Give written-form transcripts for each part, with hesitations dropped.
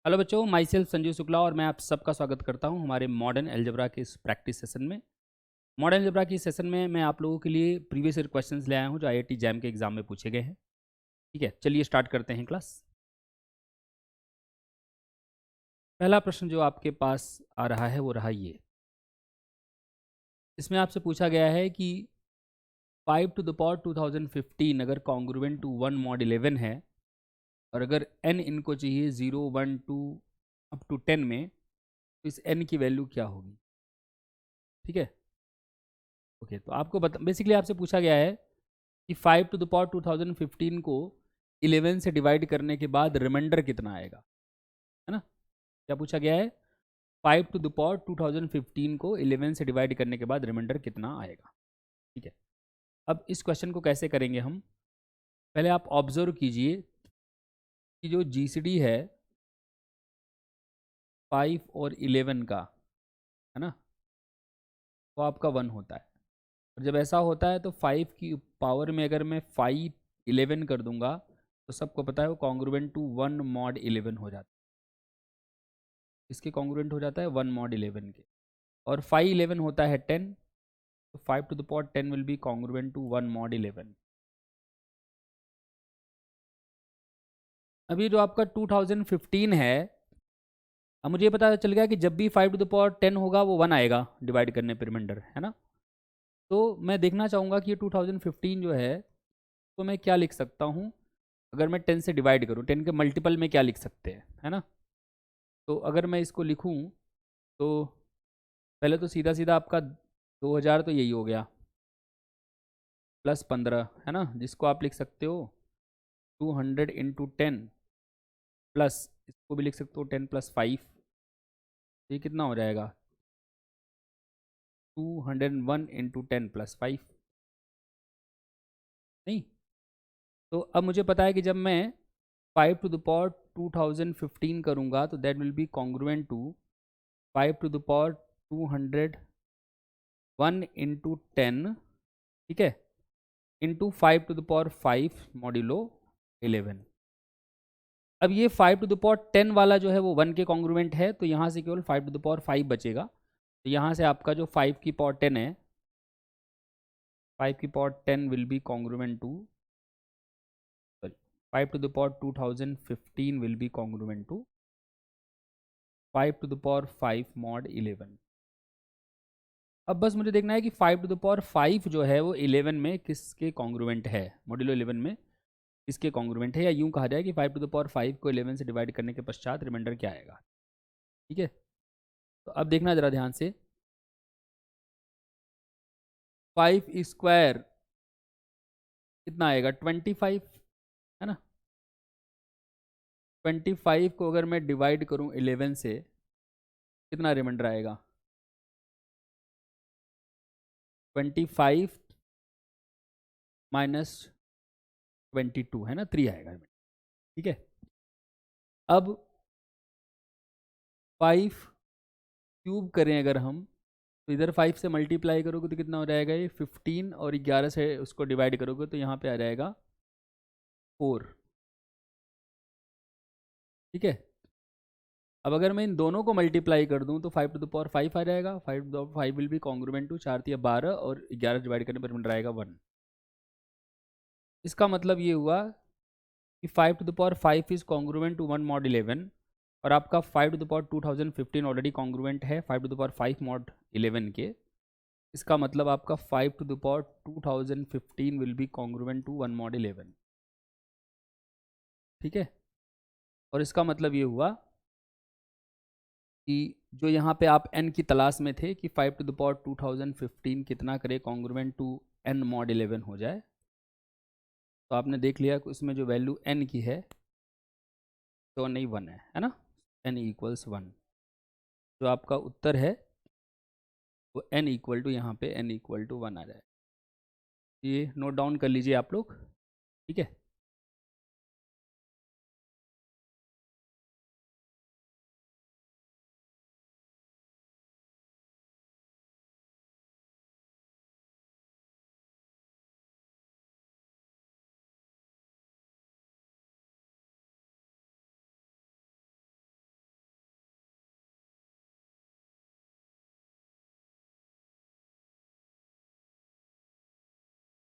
Hello बच्चों, my self Sanjeev Shukla और मैं आप सबका स्वागत करता हूं हमारे मॉडर्न अलजेब्रा के इस प्रैक्टिस सेशन में। मॉडर्न अलजेब्रा की सेशन में मैं आप लोगों के लिए प्रीवियस ईयर क्वेश्चंस ले आया हूं जो आईआईटी जैम के एग्जाम में पूछे गए हैं। ठीक है, चलिए स्टार्ट करते हैं क्लास। पहला प्रश्न जो आपके पास आ रहा है वो रहा ये। इसमें आपसे पूछा गया है कि 5 to the power 2015 अगर कॉन्ग्रुएंट टू 1 mod 11 है और अगर n इनको चाहिए 0 1 2 अप टू 10 में, तो इस n की वैल्यू क्या होगी। ठीक है, ओके। तो आपको बेसिकली आपसे पूछा गया है कि 5 to the power 2015 को 11 से डिवाइड करने के बाद रिमाइंडर कितना आएगा, है ना। क्या पूछा गया है? 5 to the power 2015 को 11 से डिवाइड करने के बाद रिमाइंडर कितना आएगा। ठीक है, अब इस क्वेश्चन को कैसे करेंगे हम। पहले आप ऑब्जर्व कीजिए कि जो जीसीडी है 5 और 11 का, है ना, वो आपका 1 होता है। और जब ऐसा होता है तो 5 की पावर में अगर मैं 5 11 कर दूंगा तो सबको पता है वो कॉन्ग्रुएंट टू 1 mod 11 हो जाता है। इसके कॉन्ग्रुएंट हो जाता है 1 mod 11 के। और 5 11 होता है 10, तो 5 to the power 10 will be congruent to 1 mod 11। अभी जो आपका 2015 है, अब मुझे ये पता चल गया कि जब भी 5 to the power 10 होगा वो 1 आएगा डिवाइड करने पर रिमाइंडर, है ना। तो मैं देखना चाहूँगा कि ये 2015 जो है तो मैं क्या लिख सकता हूँ। अगर मैं 10 से डिवाइड करूँ, 10 के मल्टीपल में क्या लिख सकते हैं, है ना। तो अगर मैं इसको लिखूँ तो पहले तो सीधा सीधा आपका 2000 तो यही हो गया, प्लस 15, है ना, जिसको आप लिख सकते हो 200 × 10, प्लस इसको भी लिख सकते हो 10 + 5। ये कितना हो जाएगा? 201 × 10 + 5। नहीं, तो अब मुझे पता है कि जब मैं 5 to the power 2015 करूँगा तो that will be congruent to 5 to the power 201 × 10, ठीक है, into 5 to the power 5 modulo 11। अब ये 5 to the power 10 वाला जो है वो 1 के कॉन्ग्रुएंट है, तो यहाँ से केवल 5 to the power 5 बचेगा। तो यहाँ से आपका जो 5 की पावर 10 है, 5 की power 10 will be congruent to, sorry, 5 to the power 2015 will be congruent to 5 to the power 5 mod 11। अब बस मुझे देखना है कि 5 to the power 5 जो है वो 11 में किसके कॉन्ग्रुएंट है, मॉड्यूलो 11 में किसके कॉन्ग्रुएंट है, या यूं कहा जाए कि 5 to the power 5 को 11 से डिवाइड करने के पश्चात रिमाइंडर क्या आएगा। ठीक है, तो अब देखना जरा ध्यान से। 5 स्क्वायर कितना आएगा? 25, है ना। 25 को अगर मैं डिवाइड करूं 11 से, कितना रिमाइंडर आएगा? 25 - 22, है ना, 3 आएगा। ठीक है, अब 5 क्यूब करें अगर हम, तो इधर 5 से मल्टीप्लाई करोगे तो कितना हो जाएगा? ये 15, और 11 से उसको डिवाइड करोगे तो यहाँ पे आ जाएगा 4। ठीक है, अब अगर मैं इन दोनों को मल्टीप्लाई कर दूं तो 5 to the power 5 आ जाएगा। 5 विल बी कॉन्ग्रुएंट टू 4 × 12 और 11 डिवाइड करने पर मिल आएगा 1। इसका मतलब ये हुआ कि 5 to the power 5 is congruent to 1 mod 11, और आपका 5 to the power 2015 already congruent है 5 to the power 5 mod 11 के। इसका मतलब आपका 5 to the power 2015 will be congruent to 1 mod 11। ठीक है, और इसका मतलब ये हुआ कि जो यहाँ पे आप n की तलाश में थे कि 5 to the power 2015 कितना करे कॉन्ग्रुएंट टू n mod 11 हो जाए, तो आपने देख लिया कि उसमें जो वैल्यू n की है तो नहीं 1 है ना, n = 1। जो आपका उत्तर है वो n = यहाँ पे n = 1 आ जाए। ये नोट डाउन कर लीजिए आप लोग। ठीक है।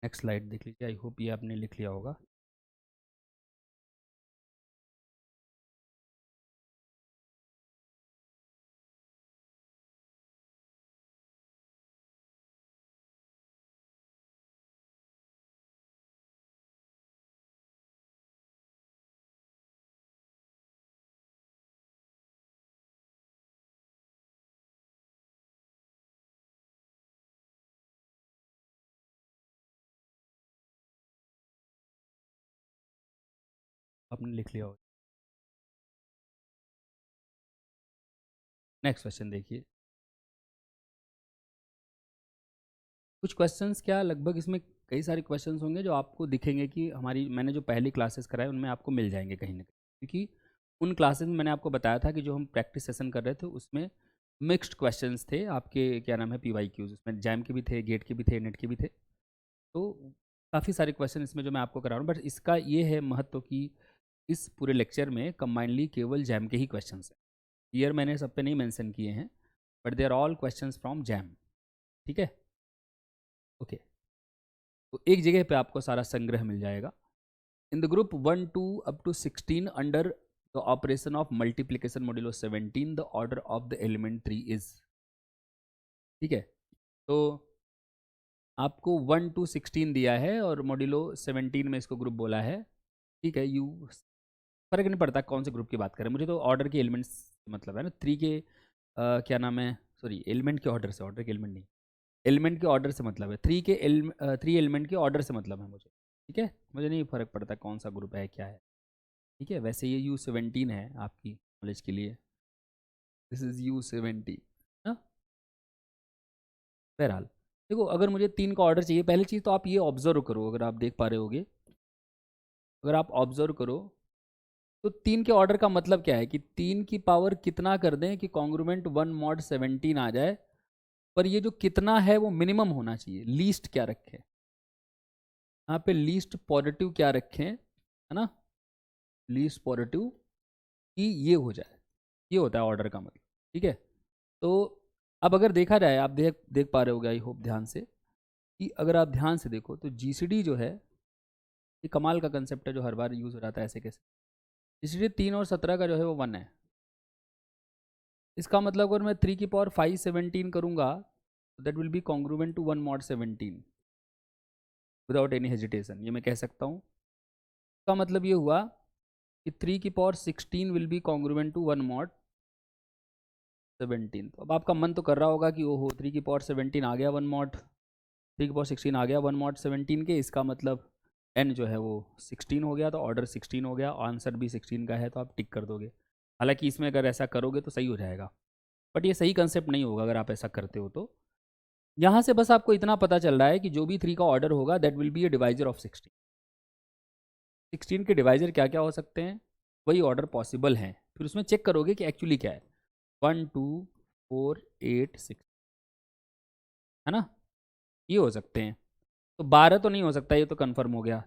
नेक्स्ट स्लाइड देख लीजिए, आई होप ये आपने लिख लिया होगा। आपने लिख लिया होगा। नेक्स्ट क्वेश्चन देखिए। कुछ क्वेश्चंस क्या लगभग इसमें कई सारे क्वेश्चंस होंगे जो आपको दिखेंगे कि हमारी मैंने जो पहली क्लासेस कराए उनमें आपको मिल जाएंगे कहीं ना कहीं, क्योंकि उन क्लासेस में मैंने आपको बताया था कि जो हम प्रैक्टिस सेशन कर रहे थे उसमें मिक्स्ड क्वेश्चंस थे आपके, क्या नाम है, PYQs, उसमें जैम के भी थे, गेट के भी थे, नेट के भी थे। तो काफ़ी सारे क्वेश्चन इसमें जो मैं आपको करा रहा हूँ, बट इसका ये है महत्व कि इस पूरे लेक्चर में कंबाइनली केवल जैम के ही क्वेश्चंस हैं। ईयर मैंने सब पे नहीं मेंशन किए हैं, but they are all questions from JAM. ठीक है, ओके। तो एक जगह पे आपको सारा संग्रह मिल जाएगा। In the group 1 to up to 16 under the operation of multiplication modulo 17 the order of the element 3 is. ठीक है, तो आपको 1 to 16 दिया है और मॉड्यूलो 17 में इसको ग्रुप बोला है। ठीक है, यू फर्क नहीं पड़ता कौन से ग्रुप की बात करें, मुझे तो ऑर्डर के एलिमेंट्स मतलब है ना, 3 के क्या नाम है, सॉरी एलिमेंट के ऑर्डर से, ऑर्डर के एलिमेंट नहीं, एलिमेंट के ऑर्डर से मतलब है, 3 एलिमेंट के ऑर्डर से मतलब है मुझे। ठीक है, मुझे नहीं फ़र्क पड़ता कौन सा ग्रुप है क्या है। ठीक है, वैसे ये U17 है आपकी नॉलेज के लिए, दिस इज़ U17 ना। बहरहाल देखो, अगर मुझे 3 का ऑर्डर चाहिए, पहली चीज़ तो आप ये ऑब्जर्व करो, अगर आप देख पा रहे होगे, अगर आप ऑब्जर्व करो तो 3 के ऑर्डर का मतलब क्या है कि 3 की पावर कितना कर दें कि कॉन्ग्रुमेंट 1 mod 17 आ जाए, पर ये जो कितना है वो मिनिमम होना चाहिए। लीस्ट क्या रखें यहाँ पे, लीस्ट पॉजिटिव क्या रखें, है ना, लीस्ट पॉजिटिव कि ये हो जाए, ये होता है ऑर्डर का मतलब। ठीक है, तो अब अगर देखा जाए, आप देख देख पा रहे होगे आई होप ध्यान से, कि अगर आप ध्यान से देखो तो GCD जो है ये कमाल का कंसेप्ट है जो हर बार यूज़ हो रहा था ऐसे कैसे। GCD 3 और 17 का जो है वो 1 है। इसका मतलब अगर मैं 3 की पावर 5 17 करूँगा तो that will be congruent to 1 mod 17 without any hesitation, ये मैं कह सकता हूँ। इसका मतलब ये हुआ कि 3 की power 16 will be congruent to 1 mod 17। तो अब आपका मन तो कर रहा होगा कि ओहो 3 की पावर 17 आ गया 1 mod, 3 की पावर 16 आ गया 1 mod 17 के, इसका मतलब n जो है वो 16 हो गया, तो ऑर्डर 16 हो गया, आंसर भी 16 का है, तो आप टिक कर दोगे। हालांकि इसमें अगर ऐसा करोगे तो सही हो जाएगा, बट ये सही कंसेप्ट नहीं होगा अगर आप ऐसा करते हो। तो यहाँ से बस आपको इतना पता चल रहा है कि जो भी 3 का ऑर्डर होगा that will be A divisor of 16। 16 के डिवाइजर क्या क्या हो सकते हैं, वही ऑर्डर पॉसिबल हैं, फिर उसमें चेक करोगे कि एक्चुअली क्या है, 1 2 4 8 6, है ना, ये हो सकते हैं। तो 12 तो नहीं हो सकता, ये तो कंफर्म हो गया।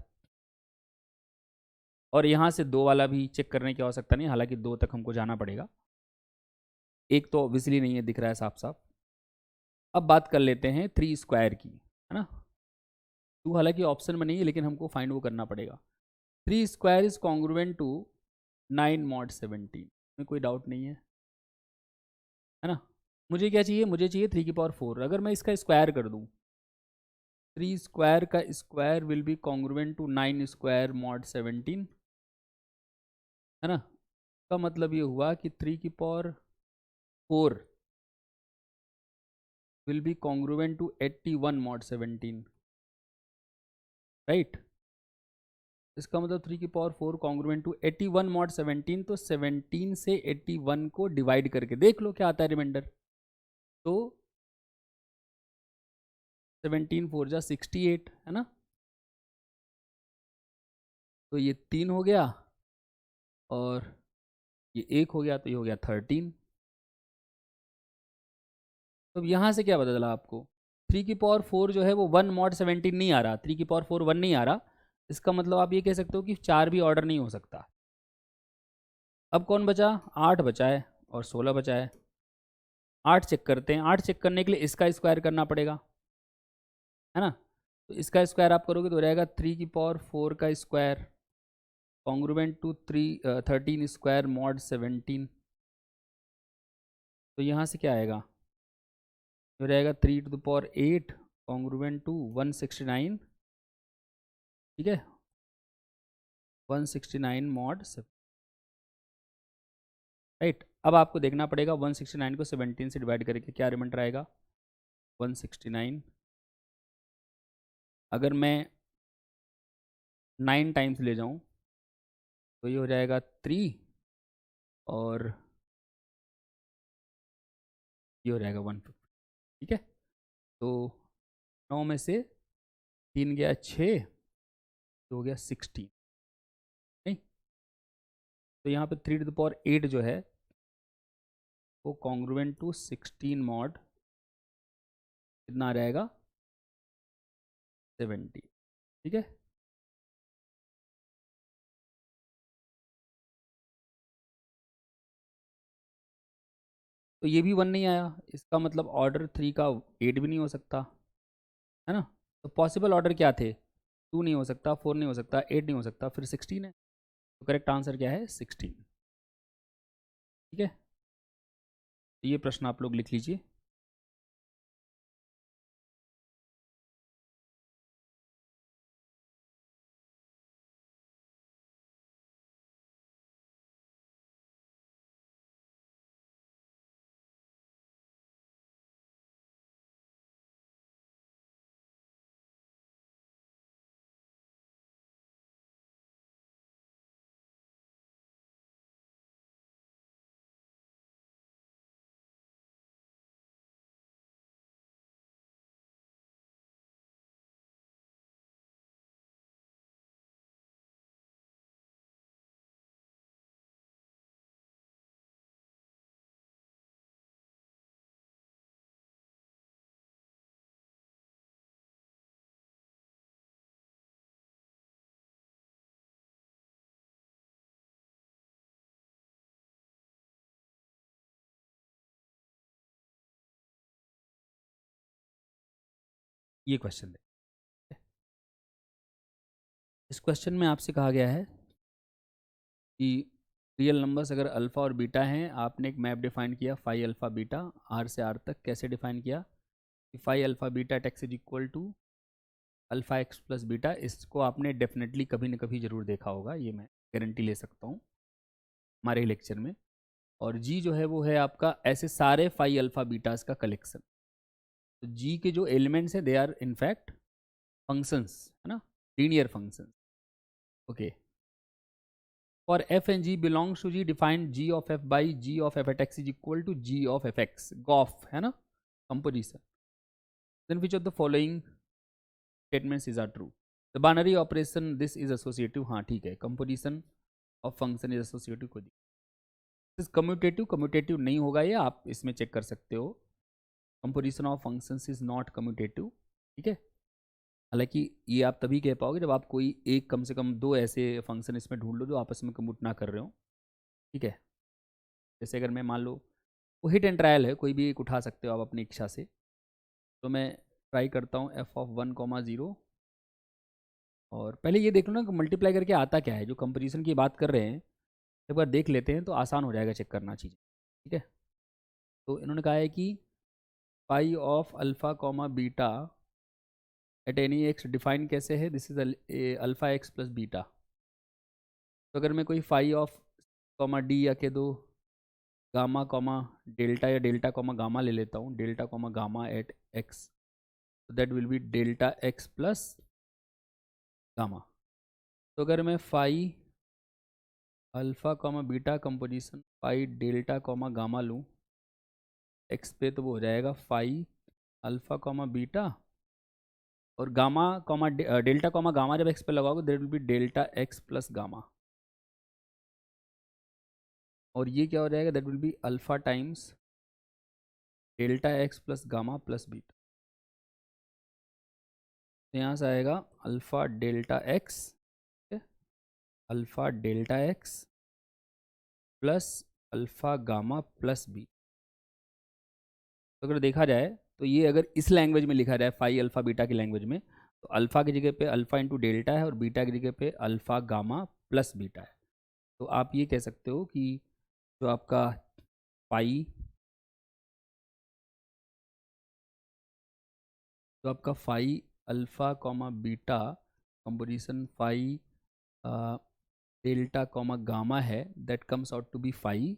और यहाँ से 2 वाला भी चेक करने की आवश्यकता नहीं, हालांकि 2 तक हमको जाना पड़ेगा, एक तो ऑब्वियसली नहीं है, दिख रहा है साफ साफ। अब बात कर लेते हैं 3 स्क्वायर की, है ना। 2 हालांकि ऑप्शन में नहीं है, लेकिन हमको फाइंड वो करना पड़ेगा। 3 square is congruent to 9 mod 17 में कोई डाउट नहीं है ना। मुझे क्या चाहिए, मुझे चाहिए 3 की पावर 4। अगर मैं इसका स्क्वायर कर दूं, 3 स्क्वायर का square will be congruent to 9 square mod 17, है ना। का मतलब ये हुआ कि 3 की power 4 will be congruent to 81 mod 17, right. इसका मतलब 3 की पावर 4 कॉन्ग्रुएंट टू 81 mod 17, तो 17 से 81 को डिवाइड करके देख लो क्या आता है रिमाइंडर। तो 17 4 जा 68, है ना। तो ये 3 हो गया और ये 1 हो गया, तो ये हो गया 13। तो यहाँ से क्या पता चला आपको, 3 की पावर 4 जो है वो 1 mod 17 नहीं आ रहा, 3 की पावर 4 1 नहीं आ रहा। इसका मतलब आप ये कह सकते हो कि 4 भी ऑर्डर नहीं हो सकता। अब कौन बचा, 8 बचा है और 16 बचा है। 8 चेक करते हैं, 8 चेक करने के लिए इसका स्क्वायर करना पड़ेगा, है ना। तो इसका स्क्वायर आप करोगे तो हो जाएगा 3 की पावर 4 का square congruent to 13 square mod 17। तो यहाँ से क्या आएगा, हो जाएगा 3 to the power 8 congruent to 169, ठीक है, 169 मॉड 7, राइट। अब आपको देखना पड़ेगा 169 को 17 से डिवाइड करके क्या रिमाइंडर आएगा, 169। अगर मैं 9 टाइम्स ले जाऊं तो ये हो जाएगा 3 और ये हो जाएगा 150, ठीक है। तो 9 में से 3 गया 6, तो हो गया 16, नहीं। तो यहाँ पे 3 to the power 8 जो है वो कॉन्ग्रुएंट टू 16 मॉड कितना आ जाएगा, 70, ठीक है। तो ये भी 1 नहीं आया, इसका मतलब ऑर्डर 3 का 8 भी नहीं हो सकता, है ना। तो पॉसिबल ऑर्डर क्या थे, 2 नहीं हो सकता, 4 नहीं हो सकता, 8 नहीं हो सकता, फिर 16 है। तो करेक्ट आंसर क्या है, 16, ठीक है। तो ये प्रश्न आप लोग लिख लीजिए। ये क्वेश्चन दे, इस क्वेश्चन में आपसे कहा गया है कि रियल नंबर्स अगर अल्फ़ा और बीटा हैं, आपने एक मैप डिफाइन किया फाई अल्फ़ा बीटा आर से आर तक। कैसे डिफाइन किया कि phi alpha beta at X is equal to alpha X plus beta. इसको आपने डेफिनेटली कभी ना कभी ज़रूर देखा होगा, ये मैं गारंटी ले सकता हूँ हमारे लेक्चर में। और जी जो है वो है आपका ऐसे सारे फाई अल्फ़ा बीटास का कलेक्शन। तो जी के जो एलिमेंट्स हैं दे आर इनफैक्ट फंक्शंस, है ना, linear functions, okay. For f and g belongs to g, define g of f by g of f at x is equal to g of fx, gof है ना, composition। Then which of the following statements is are true? The binary operation this is associative, हाँ ठीक है, composition of function is associative को this commutative, commutative नहीं होगा, ये आप इसमें चेक कर सकते हो। composition of functions is not commutative, ठीक है। हालांकि ये आप तभी कह पाओगे जब आप कोई एक कम से कम 2 ऐसे फंक्शन इसमें ढूंढ लो जो आपस में कम्यूट ना कर रहे हो, ठीक है। जैसे अगर मैं मान लो वो हिट एंड ट्रायल है, कोई भी एक उठा सकते हो आप अपनी इच्छा से। तो मैं ट्राई करता हूँ f(1,0) और पहले ये देख लो ना कि मल्टीप्लाई करके आता क्या है। जो कंपेरिजन की बात कर रहे हैं एक बार देख लेते हैं तो आसान हो जाएगा चेक करना चीज़ें, ठीक है। तो इन्होंने कहा है कि phi of alpha comma beta at any X define कैसे है, this is alpha X plus beta. तो अगर मैं कोई फाई ऑफ कॉमा डी या के दो गामा कॉमा डेल्टा या डेल्टा कॉमा गामा ले लेता हूँ, delta comma gamma at x, so that will be delta x plus gamma. तो अगर मैं phi alpha comma beta composition phi delta comma gamma लूँ एक्स पे, तो वो हो जाएगा फाई अल्फ़ा कॉमा बीटा और gamma comma delta comma gamma जब एक्स पे लगाओगे that will be delta x plus gamma. और ये क्या हो जाएगा, that will be alpha times delta x plus gamma plus beta. तो यहाँ से आएगा alpha delta X, alpha delta x plus alpha gamma plus B. तो अगर देखा जाए तो ये अगर इस लैंग्वेज में लिखा जाए फाई अल्फ़ा बीटा की लैंग्वेज में, तो अल्फ़ा की जगह पे अल्फ़ा इंटू डेल्टा है और बीटा की जगह पे अल्फ़ा गामा प्लस बीटा है। तो आप ये कह सकते हो कि जो आपका फाई, तो आपका phi alpha comma beta composition phi delta comma gamma है, that comes out to be phi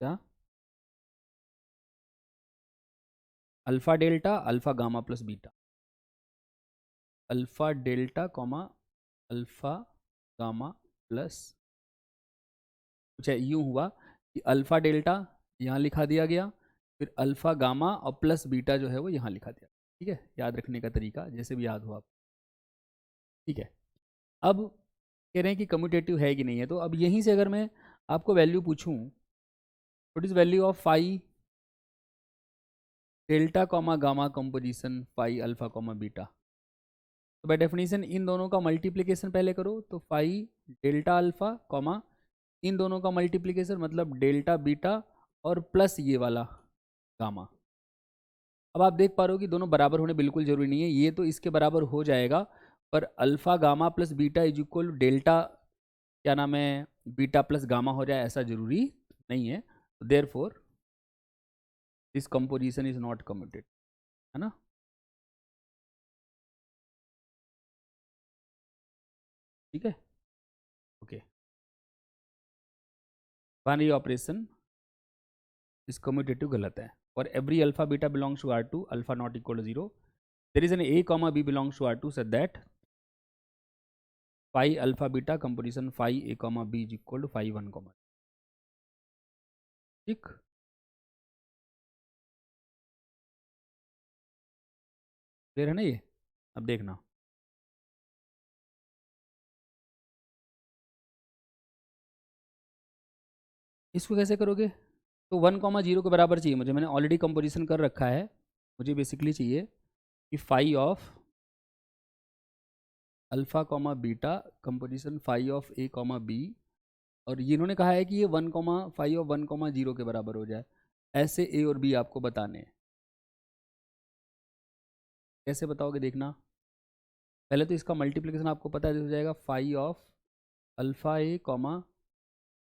क्या alpha delta alpha gamma plus beta, alpha delta comma alpha gamma plus, कुछ यूँ हुआ कि अल्फ़ा डेल्टा यहाँ लिखा दिया गया, फिर अल्फ़ा गामा और प्लस बीटा जो है वो यहाँ लिखा दिया। ठीक है, याद रखने का तरीका जैसे भी याद हो आप। ठीक है, अब कह रहे हैं कि कम्यूटेटिव है कि नहीं है, तो अब यहीं से अगर मैं आपको वैल्यू पूछूं, what is value of phi delta comma gamma composition phi alpha comma beta, तो बाय डेफिनेशन इन दोनों का मल्टीप्लिकेशन पहले करो, तो फाई डेल्टा अल्फ़ा कॉमा इन दोनों का मल्टीप्लिकेशन मतलब डेल्टा बीटा और प्लस ये वाला गामा। अब आप देख पा रहे हो कि दोनों बराबर होने बिल्कुल जरूरी नहीं है, ये तो इसके बराबर हो जाएगा, पर alpha gamma plus beta is equal delta क्या नाम है बीटा प्लस गामा हो जाए ऐसा जरूरी नहीं है। Therefore this composition is not commuted, है ना। ठीक है, okay. Binary operation is commutative गलत है। और every alpha beta belongs to R2, alpha not equal to 0, there is an A comma B belongs to R2 such that phi alpha beta composition phi A comma B is equal to phi 1 comma. ठीक, clear है ना ये। अब देखना इसको कैसे करोगे, तो 1 कॉमा 0 के बराबर चाहिए मुझे, मैंने ऑलरेडी कंपोजिशन कर रखा है। मुझे बेसिकली चाहिए कि phi of alpha comma beta composition phi of A comma B, और ये इन्होंने कहा है कि ये 1 कॉमा फाई ऑफ 1 कॉमा 0 के बराबर हो जाए। ऐसे ए और बी आपको बताने हैं। कैसे बताओगे देखना, पहले तो इसका मल्टीप्लिकेशन आपको पता है हो जाएगा phi of alpha A comma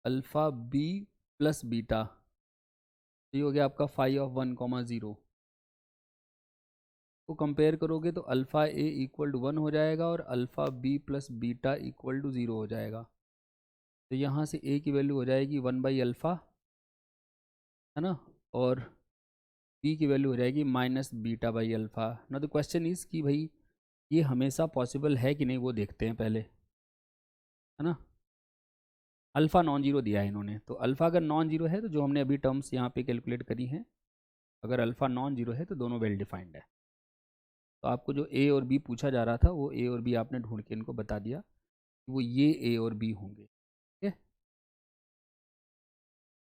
alpha B plus beta, ये हो गया आपका फाई ऑफ 1 कॉमा 0 को कंपेयर करोगे तो अल्फ़ा ए इक्वल टू 1 हो जाएगा और alpha B plus beta equal to 0 हो जाएगा। तो यहाँ से ए की वैल्यू हो जाएगी 1 बाई अल्फ़ा, है ना, और बी की वैल्यू हो जाएगी माइनस बीटा बाई अल्फ़ा। ना द क्वेश्चन इज़ कि भाई ये हमेशा पॉसिबल है कि नहीं वो देखते हैं पहले, है ना। अल्फ़ा नॉन जीरो दिया है इन्होंने, तो अल्फ़ा अगर नॉन जीरो है तो जो हमने अभी टर्म्स यहाँ पे कैलकुलेट करी हैं, अगर अल्फ़ा नॉन जीरो है तो दोनों वेल डिफाइंड है। तो आपको जो ए और बी पूछा जा रहा था वो ए और बी आपने ढूंढ के इनको बता दिया कि वो ये ए और बी होंगे। ठीक है,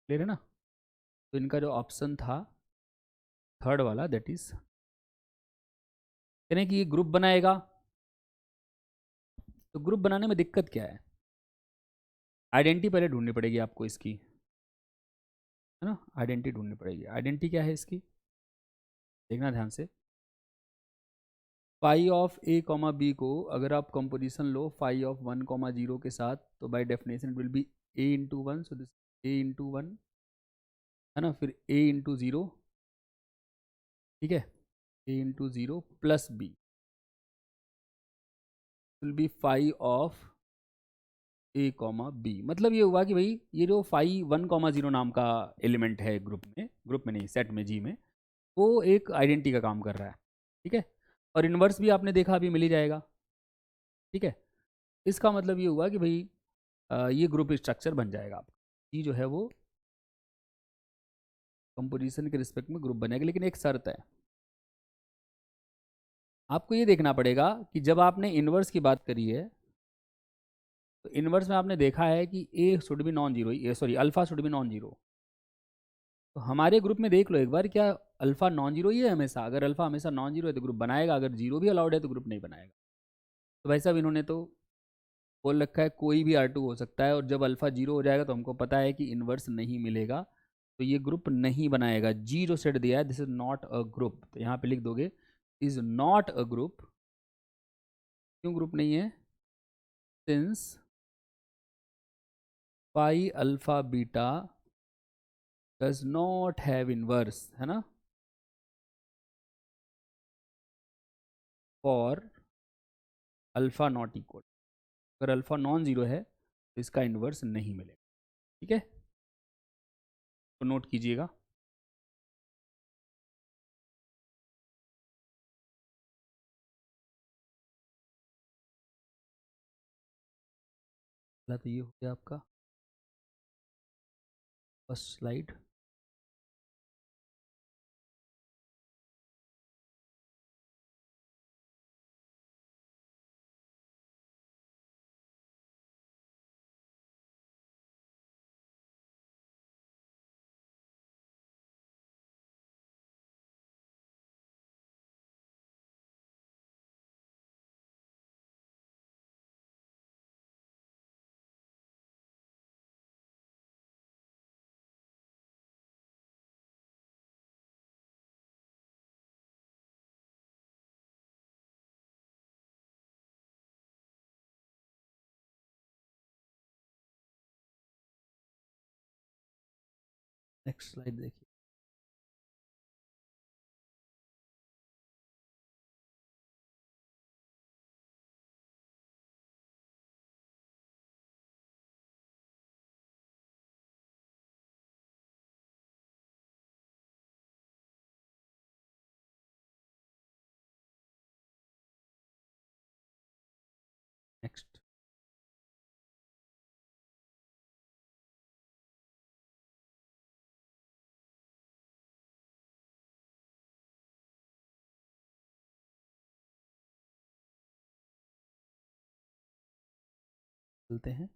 क्लियर है ना। तो इनका जो ऑप्शन था थर्ड वाला, दैट इज यानी कि ये ग्रुप बनाएगा। तो ग्रुप बनाने में दिक्कत क्या है, आइडेंटिटी पहले ढूंढनी पड़ेगी आपको इसकी, है ना, आइडेंटिटी ढूंढनी पड़ेगी। आइडेंटिटी क्या है इसकी, देखना ध्यान से। Phi of A comma b को अगर आप कंपोजिशन लो फाई ऑफ 1 कॉमा 0 के साथ, तो by definition it will be a into 1, so this a into 1, है ना, फिर ए इंटू 0, ठीक है, a into 0 plus b will be phi of A comma b. मतलब ये हुआ कि भाई ये जो फाई 1 कॉमा 0 नाम का एलिमेंट है ग्रुप में नहीं सेट में जी में, वो एक आइडेंटिटी का काम कर रहा है। ठीक है, और इन्वर्स भी आपने देखा अभी मिल ही जाएगा। ठीक है, इसका मतलब ये हुआ कि भाई ये ग्रुप स्ट्रक्चर बन जाएगा आपका, ये जो है वो कंपोजिशन के रिस्पेक्ट में ग्रुप बनेगा, लेकिन एक शर्त है, आपको ये देखना पड़ेगा कि जब आपने इन्वर्स की बात करी है तो इन्वर्स में आपने देखा है कि a should be non zero, sorry alpha should be non zero. तो हमारे ग्रुप में देख लो एक बार, क्या अल्फा नॉन जीरो ही है हमेशा, अगर अल्फा हमेशा नॉन जीरो है तो ग्रुप बनाएगा, अगर जीरो भी अलाउड है तो ग्रुप नहीं बनाएगा। तो भाई साहब इन्होंने तो बोल रखा है कोई भी R2 हो सकता है, और जब अल्फा जीरो हो जाएगा तो हमको पता है कि इन्वर्स नहीं मिलेगा, तो ये ग्रुप नहीं बनाएगा। जीरो सेट दिया है, this is not a group, तो यहाँ पे लिख दोगे इज नॉट अ ग्रुप, क्यों ग्रुप नहीं है? Since pi alpha beta does not have inverse, है ना, फॉर अल्फा नॉट इक्वल। अगर अल्फा नॉन जीरो है तो इसका इन्वर्स नहीं मिलेगा। ठीक है, तो नोट कीजिएगा। पहला तो ये हो गया आपका फर्स्ट स्लाइड। नेक्स्ट स्लाइड देखिए। नेक्स्ट, चलते हैं।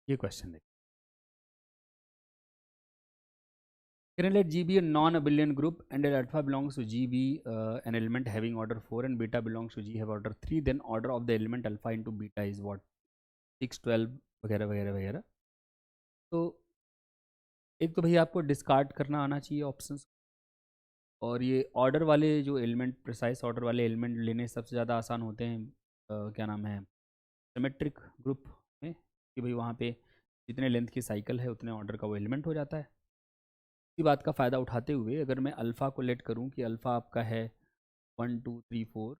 ये क्वेश्चन देखिए। Let G be a non-abelian group and that alpha belongs to G be an element having order 4 and beta belongs to G have order 3, then order of the element alpha into beta is what? 6, 12 वगैरह वगैरह वगैरह। तो एक तो भैया आपको discard करना आना चाहिए ऑप्शंस, और ये ऑर्डर वाले जो एलिमेंट, प्रिसाइज ऑर्डर वाले एलिमेंट लेने सबसे ज़्यादा आसान होते हैं क्या नाम है, सिमेट्रिक ग्रुप में, कि भाई वहाँ पे जितने लेंथ की साइकिल है उतने ऑर्डर का वो एलिमेंट हो जाता है। इसी बात का फ़ायदा उठाते हुए अगर मैं अल्फ़ा को लेट करूँ कि अल्फ़ा आपका है 1 2 3 4,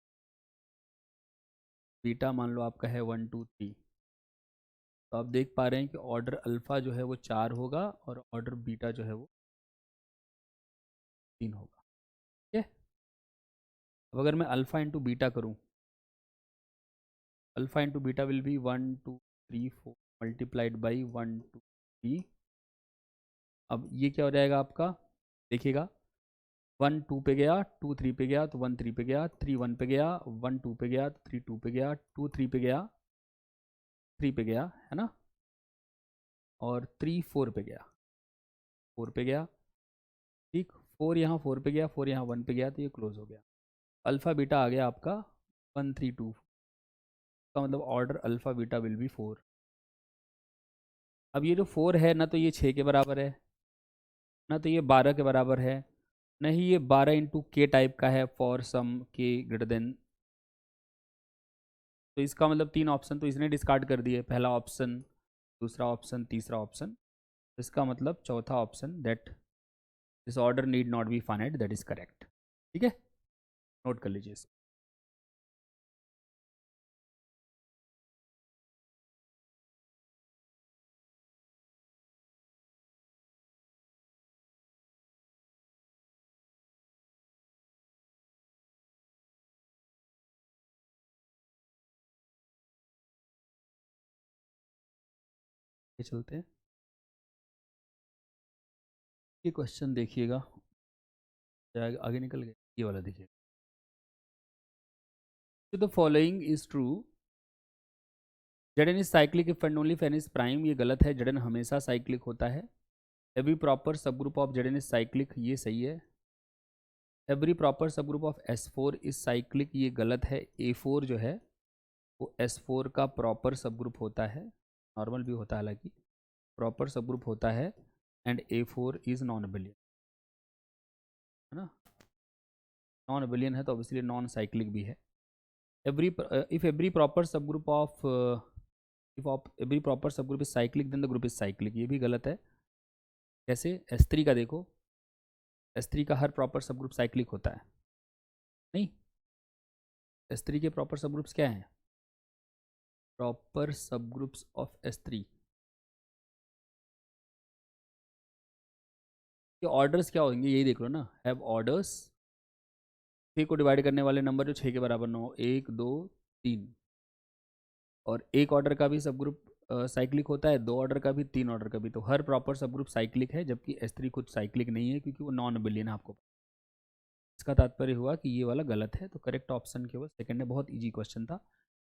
बीटा मान लो आपका है 1 2 3, तो आप देख पा रहे हैं कि ऑर्डर अल्फ़ा जो है वो 4 होगा और ऑर्डर बीटा जो है वो 3 होगा। ठीक है, अब अगर मैं अल्फ़ा इंटू बीटा करूँ, alpha into beta will be 1 2 3 4 multiplied by 1 2 3। अब ये क्या हो जाएगा आपका, देखिएगा, 1 2 पे गया, 2 3 पे गया तो 1 3 पे गया, 3 1 पे गया, 1 2 पे गया तो 3 2 पे गया, 2 3 पे गया, 3 पे गया, है ना, और 3 4 पे गया, 4 पे गया। ठीक, 4 यहाँ 4 पे गया, 4 यहाँ 1 पे गया, तो ये क्लोज हो गया। अल्फ़ा बीटा आ गया आपका 1 3 2, का मतलब order alpha beta will be 4। अब ये जो 4 है ना तो ये 6 के बराबर है, ना तो ये 12 के बराबर है, नहीं ये 12 इंटू के टाइप का है फॉर सम के ग्रेटर देन। तो इसका मतलब 3 ऑप्शन तो इसने डिस्कार्ड कर दिए, पहला ऑप्शन, दूसरा ऑप्शन, तीसरा ऑप्शन। इसका मतलब चौथा option, that this order need not be finite, that is correct. ठीक है, नोट कर लीजिए इसको। ये चलते हैं, ये क्वेश्चन देखिएगा, आगे निकल गए, ये वाला देखिए। The following is true, जडन is cyclic if and only fan is prime, ये गलत है, जडन हमेशा साइक्लिक होता है। Every proper subgroup of जडन is cyclic, ये सही है। Every proper subgroup of S4 is cyclic, ये गलत है। A4 जो है वो S4 का प्रॉपर सब ग्रुप होता है, नॉर्मल भी होता है हालांकि, प्रॉपर सब ग्रुप होता है। And A4 is non abelian, है ना। नॉन अबिलियन है तो ऑब्वियसली नॉन साइक्लिक भी है। Every if every proper subgroup of if every proper subgroup is cyclic then the group is cyclic, ये भी गलत है। कैसे? S3 का देखो, S3 का हर प्रॉपर सब ग्रुप साइक्लिक होता है नहीं। S3 के प्रॉपर सब ग्रुप्स क्या हैं? प्रॉपर सब ग्रुप्स ऑफ S3 के ऑर्डर्स क्या होंगे, यही देख लो ना। हैव ऑर्डर्स, 6 को डिवाइड करने वाले नंबर जो 6 के बराबर ना हो, 1 2 3। और एक ऑर्डर का भी सब ग्रुप साइक्लिक होता है, 2 ऑर्डर का भी, 3 ऑर्डर का भी। तो हर प्रॉपर सब ग्रुप साइक्लिक है, जबकि S3 खुद साइक्लिक नहीं है क्योंकि वो नॉन अबिलियन है आपको। इसका तात्पर्य हुआ कि ये वाला गलत है, तो करेक्ट ऑप्शन केवल सेकंड है। बहुत इजी क्वेश्चन था,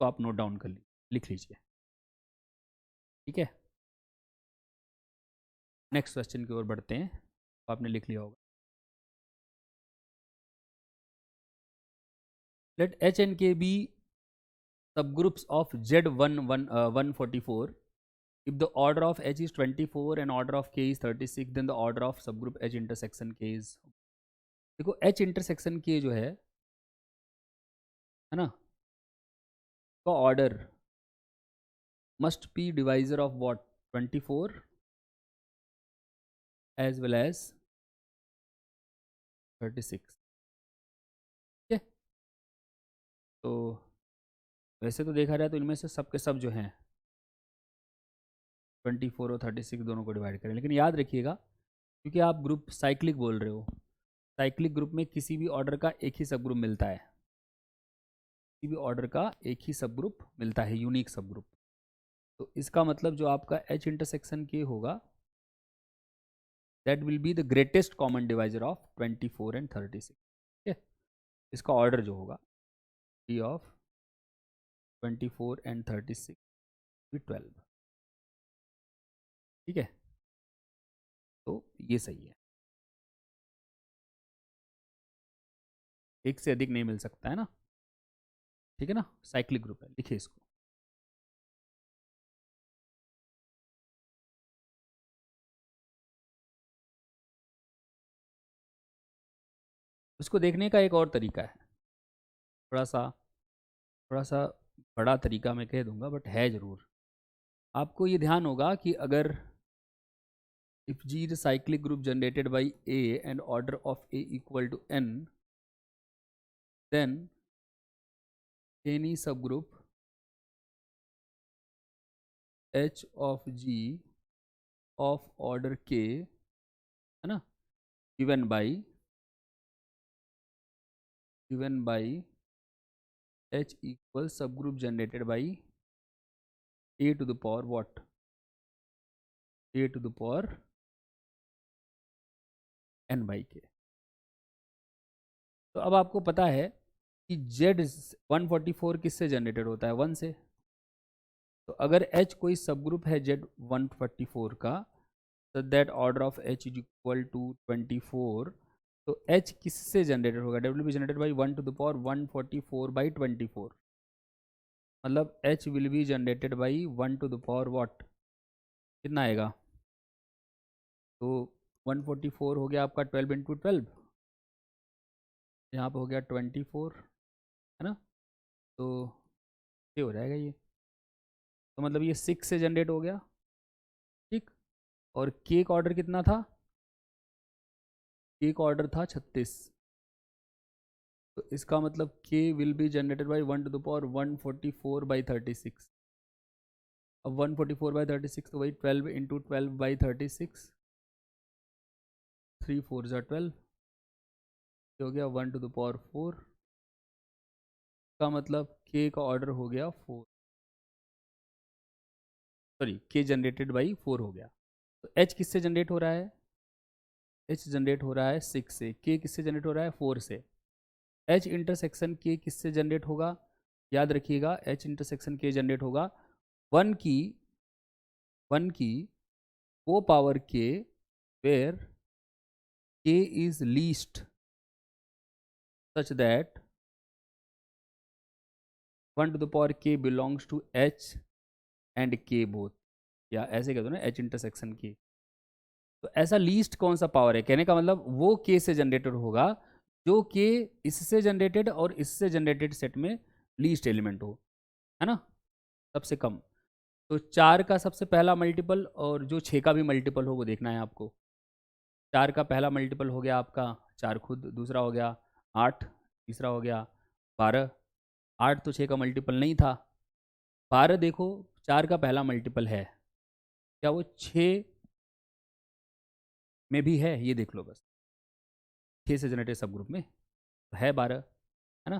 तो आप नोट डाउन कर लीजिए, लिख लीजिए, ठीक है। नेक्स्ट क्वेश्चन की ओर बढ़ते हैं, तो आपने लिख लिया होगा। Let H and K be subgroups of Z144. If the order of H is 24 and order of K is 36, then the order of subgroup H intersection K is, देखो H intersection K जो है ना, का order must be divisor of what? 24 as well as 36, ठीक है। तो वैसे तो देखा जाए तो इनमें से सब के सब जो हैं 24 और 36 दोनों को डिवाइड करें, लेकिन याद रखिएगा क्योंकि आप ग्रुप साइक्लिक बोल रहे हो, साइक्लिक ग्रुप में किसी भी ऑर्डर का एक ही सब ग्रुप मिलता है, किसी भी ऑर्डर का एक ही सब ग्रुप मिलता है, यूनिक सब ग्रुप। तो इसका मतलब जो आपका H इंटरसेक्शन K होगा, that will be the greatest common divisor of 24 and 36, ठीक है। इसका ऑर्डर जो होगा P ऑफ 24 एंड 36 भी 12, ठीक है। तो ये सही है, एक से अधिक नहीं मिल सकता है ना, ठीक है ना। साइक्लिक ग्रुप है, लिखिए इसको। इसको देखने का एक और तरीका है, थोड़ा सा थोड़ा सा बड़ा तरीका मैं कह दूंगा, बट है ज़रूर। आपको ये ध्यान होगा कि अगर if G is a cyclic group generated by A and order of A equal to n, then any subgroup H of G of order K, है ना, given by H equals subgroup generated by A to the power what? A to the power n by k। तो अब आपको पता है कि Z 144 किससे generated होता है? 1 से। तो अगर H कोई सब ग्रुप है Z 144 का, so that order of H is equal to 24, तो H किससे जनरेटेड होगा? W will be generated by 1 to the power 144 by 24, मतलब H will be generated by 1 to the power what? कितना आएगा? तो 144 हो गया आपका 12 इंटू 12, यहाँ पर हो गया 24, है ना। तो ये हो जाएगा ये, तो मतलब ये 6 से जनरेट हो गया, ठीक। और केक ऑर्डर कितना था? केक ऑर्डर था 36, तो इसका मतलब k will be generated by 1 to the power 144 by 36। अब 144 बाई 36 तो वही 12 इंटू 12 बाई 36, 3 4 ज़ा 12, हो गया 1 टू द पावर 4, का मतलब k का ऑर्डर हो गया 4, सॉरी k जनरेटेड बाई 4 हो गया। तो h किससे जनरेट हो रहा है? h जनरेट हो रहा है 6 से। k किससे जनरेट हो रहा है? 4 से। H इंटरसेक्शन k किससे जनरेट होगा? याद रखिएगा, H इंटरसेक्शन k जनरेट होगा 1 की वो power k where k is least such that 1 to the power k belongs to h and k both, या ऐसे कह दो ना h इंटरसेक्शन k। तो ऐसा लीस्ट कौन सा पावर है, कहने का मतलब वो k से जनरेटेड होगा जो k इससे जनरेटेड और इससे जनरेटेड सेट में लीस्ट एलिमेंट हो, है ना, सबसे कम। तो 4 का सबसे पहला मल्टीपल और जो 6 का भी मल्टीपल हो वो देखना है आपको। 4 का पहला मल्टीपल हो गया आपका 4 खुद, दूसरा हो गया 8, तीसरा हो गया 12। 8 तो 6 का मल्टीपल नहीं था। 12 देखो 4 का पहला मल्टीपल है, क्या वो 6 में भी है, ये देख लो बस। 6 से जनरेटेड सब ग्रुप में तो है 12, है ना।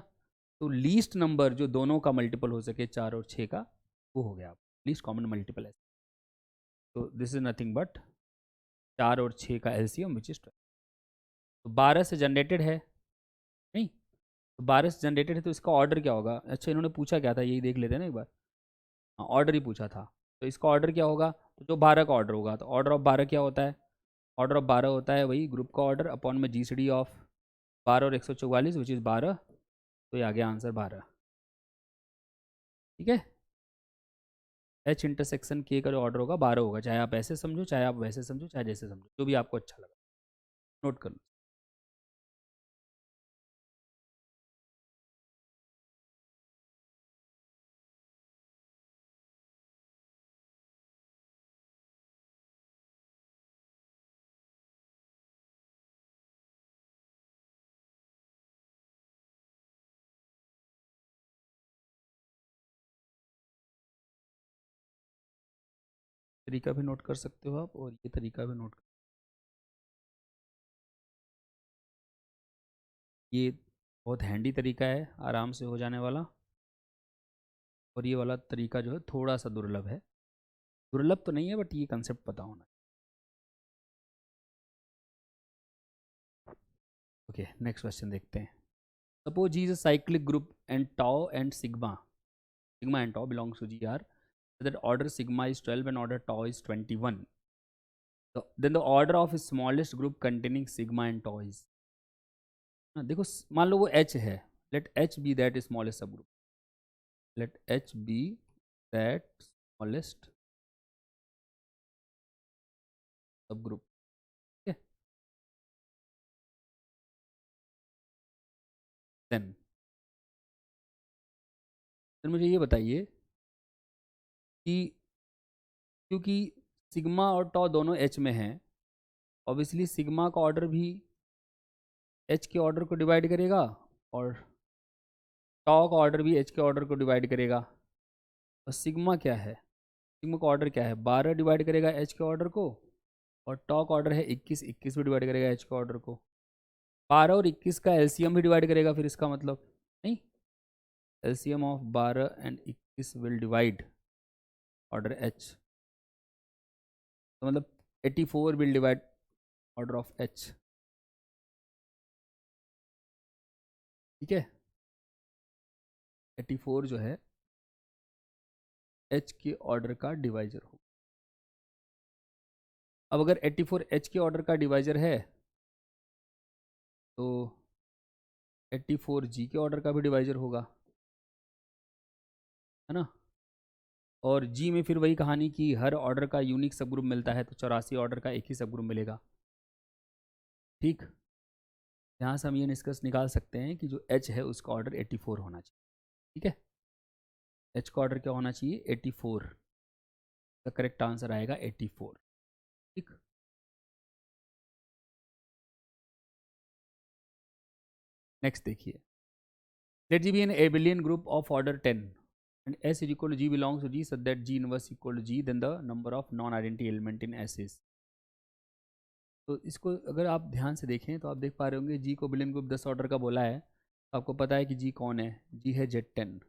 तो लीस्ट नंबर जो दोनों का मल्टीपल हो सके 4 और 6 का, वो हो गया लीस्ट कॉमन मल्टीपल है। तो दिस इज नथिंग बट 4 और 6 का एलसीएम विच इज 12। तो 12 से जनरेटेड है नहीं, तो 12 से जनरेटेड है तो इसका ऑर्डर क्या होगा। अच्छा इन्होंने पूछा क्या था, यही देख लेते हैं ना एक बार। हाँ ऑर्डर ही पूछा था, तो इसका ऑर्डर क्या होगा, तो जो 12 का ऑर्डर होगा, तो ऑर्डर ऑफ 12 क्या होता है, ऑर्डर ऑफ 12 होता है वही ग्रुप का ऑर्डर अपॉन में GCD ऑफ 12 और 144 विच इज़ 12। तो ये आ गया आंसर 12, ठीक है। H इंटरसेक्शन K का जो ऑर्डर होगा 12 होगा, चाहे आप ऐसे समझो, चाहे आप वैसे समझो, चाहे जैसे समझो, जो भी आपको अच्छा लगा, नोट कर लो। तरीका भी नोट कर सकते हो आप, और ये तरीका भी नोट कर, ये बहुत हैंडी तरीका है, आराम से हो जाने वाला। और ये वाला तरीका जो है थोड़ा सा दुर्लभ है, दुर्लभ तो नहीं है बट ये कंसेप्ट पता होना। ओके नेक्स्ट क्वेश्चन देखते हैं। Suppose G is a cyclic group and tau and sigma and tau belongs to G are, that order sigma is 12 and order tau is 21, then the order of smallest group containing sigma and tau is। देखो मान लो वो H है, let H be that smallest subgroup, let H be that smallest subgroup, ठीक है। then then मुझे ये बताइए कि क्योंकि सिग्मा और टॉ दोनों H में हैं, ऑब्वियसली सिग्मा का ऑर्डर भी H के ऑर्डर को डिवाइड करेगा और टॉ का ऑर्डर भी H के ऑर्डर को डिवाइड करेगा। और सिग्मा क्या है, सिग्मा का ऑर्डर क्या है, 12 डिवाइड करेगा H के ऑर्डर को, और टॉ का ऑर्डर है 21, 21 भी डिवाइड करेगा H के ऑर्डर को। 12 और 21 का एलसीएम भी डिवाइड करेगा, फिर इसका मतलब नहीं, LCM of 12 and 21 will divide order H, तो मतलब 84 will divide order of H, ठीक है। 84 जो है H के ऑर्डर का डिवाइजर हो। अब अगर 84 H के ऑर्डर का डिवाइजर है तो 84 G के ऑर्डर का भी डिवाइजर होगा, है ना। और G में फिर वही कहानी कि हर ऑर्डर का यूनिक सब ग्रुप मिलता है, तो 84 ऑर्डर का एक ही सब ग्रुप मिलेगा, ठीक। यहाँ से हम ये निष्कर्ष निकाल सकते हैं कि जो H है उसका ऑर्डर 84 होना चाहिए, ठीक है। H का ऑर्डर क्या होना चाहिए, 84, का करेक्ट आंसर आएगा 84, ठीक। नेक्स्ट देखिए, let G be an abelian group of order 10 and S is equal to G belongs to G such that G inverse equal to G, then the number of non-identity element in S is। तो इसको अगर आप ध्यान से देखें तो आप देख पा रहे होंगे G को बिलियन ग्रुप 10 ऑर्डर का बोला है, तो आपको पता है कि G कौन है, G है Z10।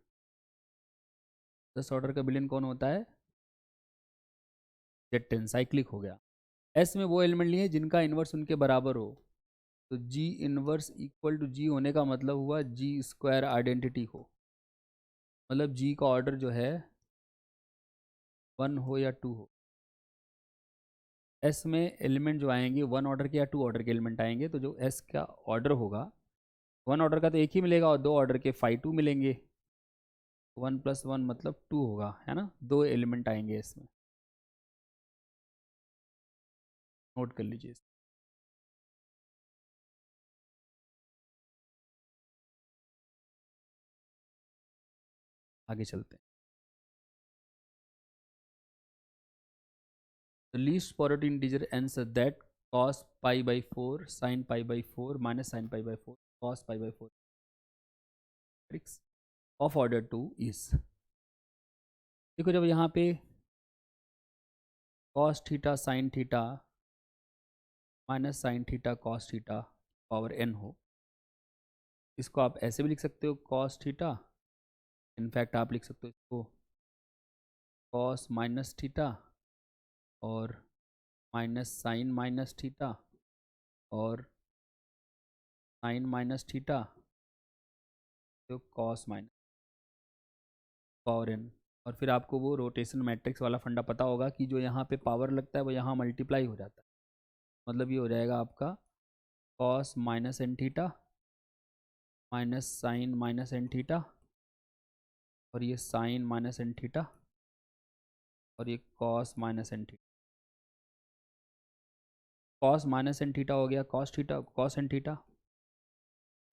10 ऑर्डर का बिलियन कौन होता है, Z10, साइक्लिक हो गया। S में वो एलिमेंट लिए जिनका इन्वर्स उनके बराबर हो, तो G inverse equal to G होने का मतलब हुआ G स्क्वायर आइडेंटिटी हो, मतलब G का ऑर्डर जो है 1 हो या 2 हो। S में एलिमेंट जो आएंगे 1 ऑर्डर के या 2 ऑर्डर के एलिमेंट आएंगे, तो जो S का ऑर्डर होगा वन ऑर्डर का तो एक ही मिलेगा और दो ऑर्डर के फाई टू मिलेंगे। 1+1 मतलब 2 होगा, है ना, दो एलिमेंट आएंगे इसमें, नोट कर लीजिए। आगे चलते हैं। The least positive integer n such that cos pi by 4 sin pi by 4 minus sin pi by 4 cos pi by 4 matrix of order 2 is। देखो जब यहाँ पे cos theta sin theta minus sin theta cos theta power n हो, इसको आप ऐसे भी लिख सकते हो cos थीटा, इनफैक्ट आप लिख सकते हो इसको cos माइनस थीटा और माइनस साइन माइनस थीटा और साइन माइनस थीटा तो कॉस माइनस पावर एन। और फिर आपको वो रोटेशन मैट्रिक्स वाला फंडा पता होगा कि जो यहाँ पे पावर लगता है वो यहाँ मल्टीप्लाई हो जाता है, मतलब ये हो जाएगा आपका cos minus N theta minus sine minus N theta और ये साइन माइनस एन थीटा और ये cos minus N theta. Cos minus N theta हो गया cos theta cos N theta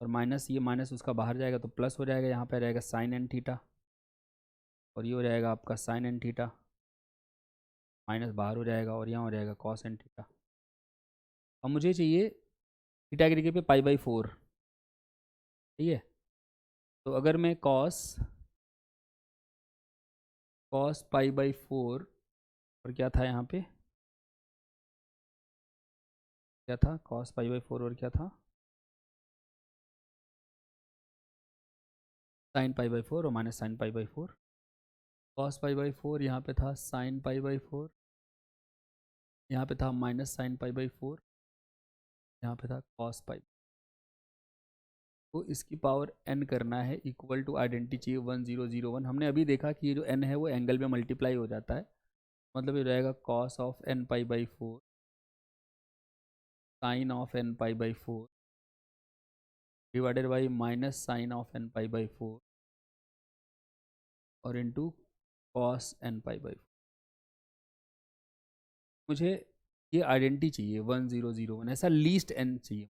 और माइनस ये माइनस उसका बाहर जाएगा तो प्लस हो जाएगा, यहाँ पे रहेगा साइन एन थीटा और ये हो जाएगा आपका साइन एन थीटा, माइनस बाहर हो जाएगा और यहाँ हो जाएगा कॉस एन थीटा। अब मुझे चाहिए थीटा की जगह पे पाई बाई 4, ठीक है। तो अगर मैं कॉस पाई बाई 4 और क्या था यहाँ पे, क्या था कॉस पाई बाई 4 और क्या था साइन पाई बाई 4 और minus sine pi by 4। Cos pi by 4 यहाँ पे था साइन पाई बाई 4, यहाँ पे था माइनस साइन पाई बाई 4, यहाँ पे था कॉस पाई। तो इसकी पावर n करना है इक्वल टू आइडेंटिटी चाहिए 1001। हमने अभी देखा कि ये जो n है वो एंगल में मल्टीप्लाई हो जाता है, मतलब ये रहेगा cos of n pi by 4 sine of n pi by 4 divided by minus sine of n pi by 4 और into cos n pi by 4। मुझे ये आइडेंटिटी चाहिए 1001, ऐसा लीस्ट n चाहिए,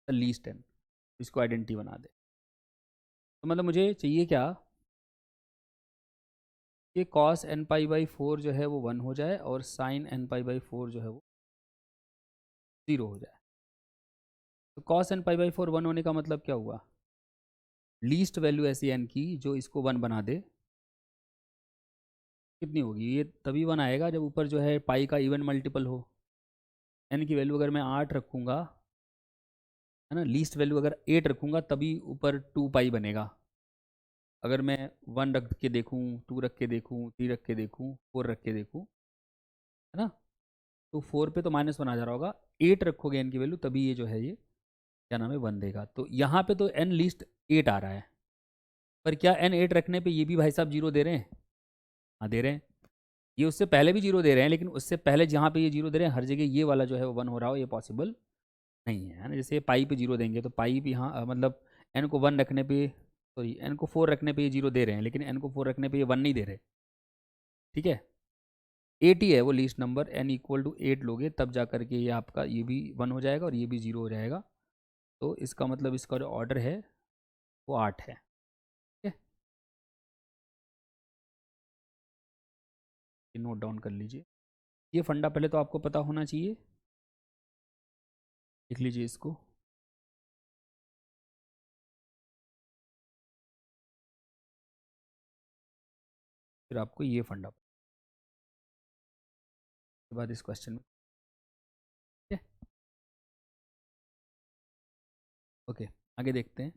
लीस्ट n, इसको आइडेंटिटी बना दे। तो मतलब मुझे चाहिए क्या कि कॉस n पाई बाई 4 जो है वो 1 हो जाए और साइन n पाई बाई 4 जो है वो 0 हो जाए। तो कॉस n पाई बाई 4 1 होने का मतलब क्या हुआ, लीस्ट वैल्यू ऐसी n की जो इसको 1 बना दे, कितनी होगी, ये तभी 1 आएगा जब ऊपर जो है पाई का इवन मल्टीपल हो। n की वैल्यू अगर मैं 8 रखूँगा, है ना, लीस्ट वैल्यू अगर 8 रखूँगा तभी ऊपर 2 पाई बनेगा। अगर मैं 1 रख के देखूँ, 2 रख के देखूँ, 3 रख के देखूँ, 4 रख के देखूँ, है ना, तो 4 पे तो -1 आ जा रहा होगा। 8 रखोगे n की वैल्यू तभी ये जो है ये क्या नाम है 1 देगा। तो यहाँ पे तो n लीस्ट 8 आ रहा है, पर क्या n 8 रखने पे ये भी भाई साहब 0 दे रहे हैं? हाँ दे रहे हैं। ये उससे पहले भी 0 दे रहे हैं, लेकिन उससे पहले जहाँ पे ये 0 दे रहे हैं हर जगह ये वाला जो है वो 1 हो रहा हो, ये पॉसिबल नहीं है ना। जैसे पाई पे 0 देंगे तो पाई भी यहाँ मतलब n को 1 रखने पे, सॉरी n को 4 रखने पे ये 0 दे रहे हैं, लेकिन n को 4 रखने पे ये 1 नहीं दे रहे, ठीक है। 8 ही है वो least number, n equal to 8 लोगे तब जा करके ये आपका ये भी 1 हो जाएगा और ये भी 0 हो जाएगा। तो इसका मतलब इसका जो ऑर्डर है वो 8 है, ठीक है। नोट डाउन कर लीजिए, ये फंडा पहले तो आपको पता होना चाहिए, लिख लीजिए इसको। फिर आपको ये फंडा के बाद इस क्वेश्चन में, ठीक है। ओके आगे देखते हैं।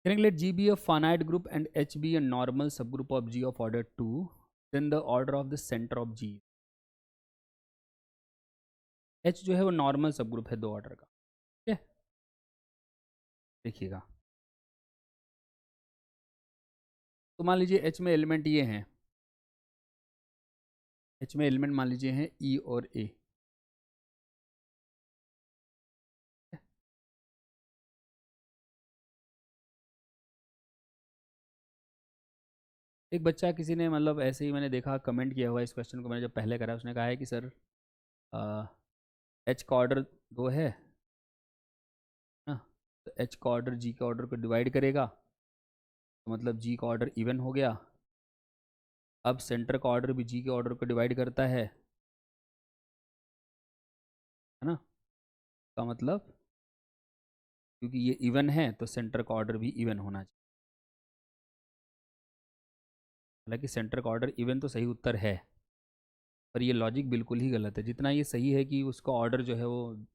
Let G be a finite group and H be a normal subgroup of G of order 2, then the order of the center of G। H जो है वो नॉर्मल सबग्रुप है 2 ऑर्डर का, ठीक है। देखिएगा, तो मान लीजिए H में एलिमेंट ये हैं एच में एलिमेंट मान लीजिए हैं ई और ए। एक बच्चा किसी ने मतलब ऐसे ही मैंने देखा कमेंट किया हुआ इस क्वेश्चन को, मैंने जब पहले करा उसने कहा है कि सर एच का ऑर्डर 2 है ना, तो एच का ऑर्डर जी के ऑर्डर को डिवाइड करेगा, तो मतलब जी का ऑर्डर इवन हो गया। अब सेंटर का ऑर्डर भी जी के ऑर्डर को डिवाइड करता है ना, का मतलब क्योंकि ये इवन है तो सेंटर का ऑर्डर भी इवन होना चाहिए। हालांकि सेंटर का ऑर्डर इवन तो सही उत्तर है, पर ये लॉजिक बिल्कुल ही गलत है। जितना ये सही है कि उसका ऑर्डर जो है वो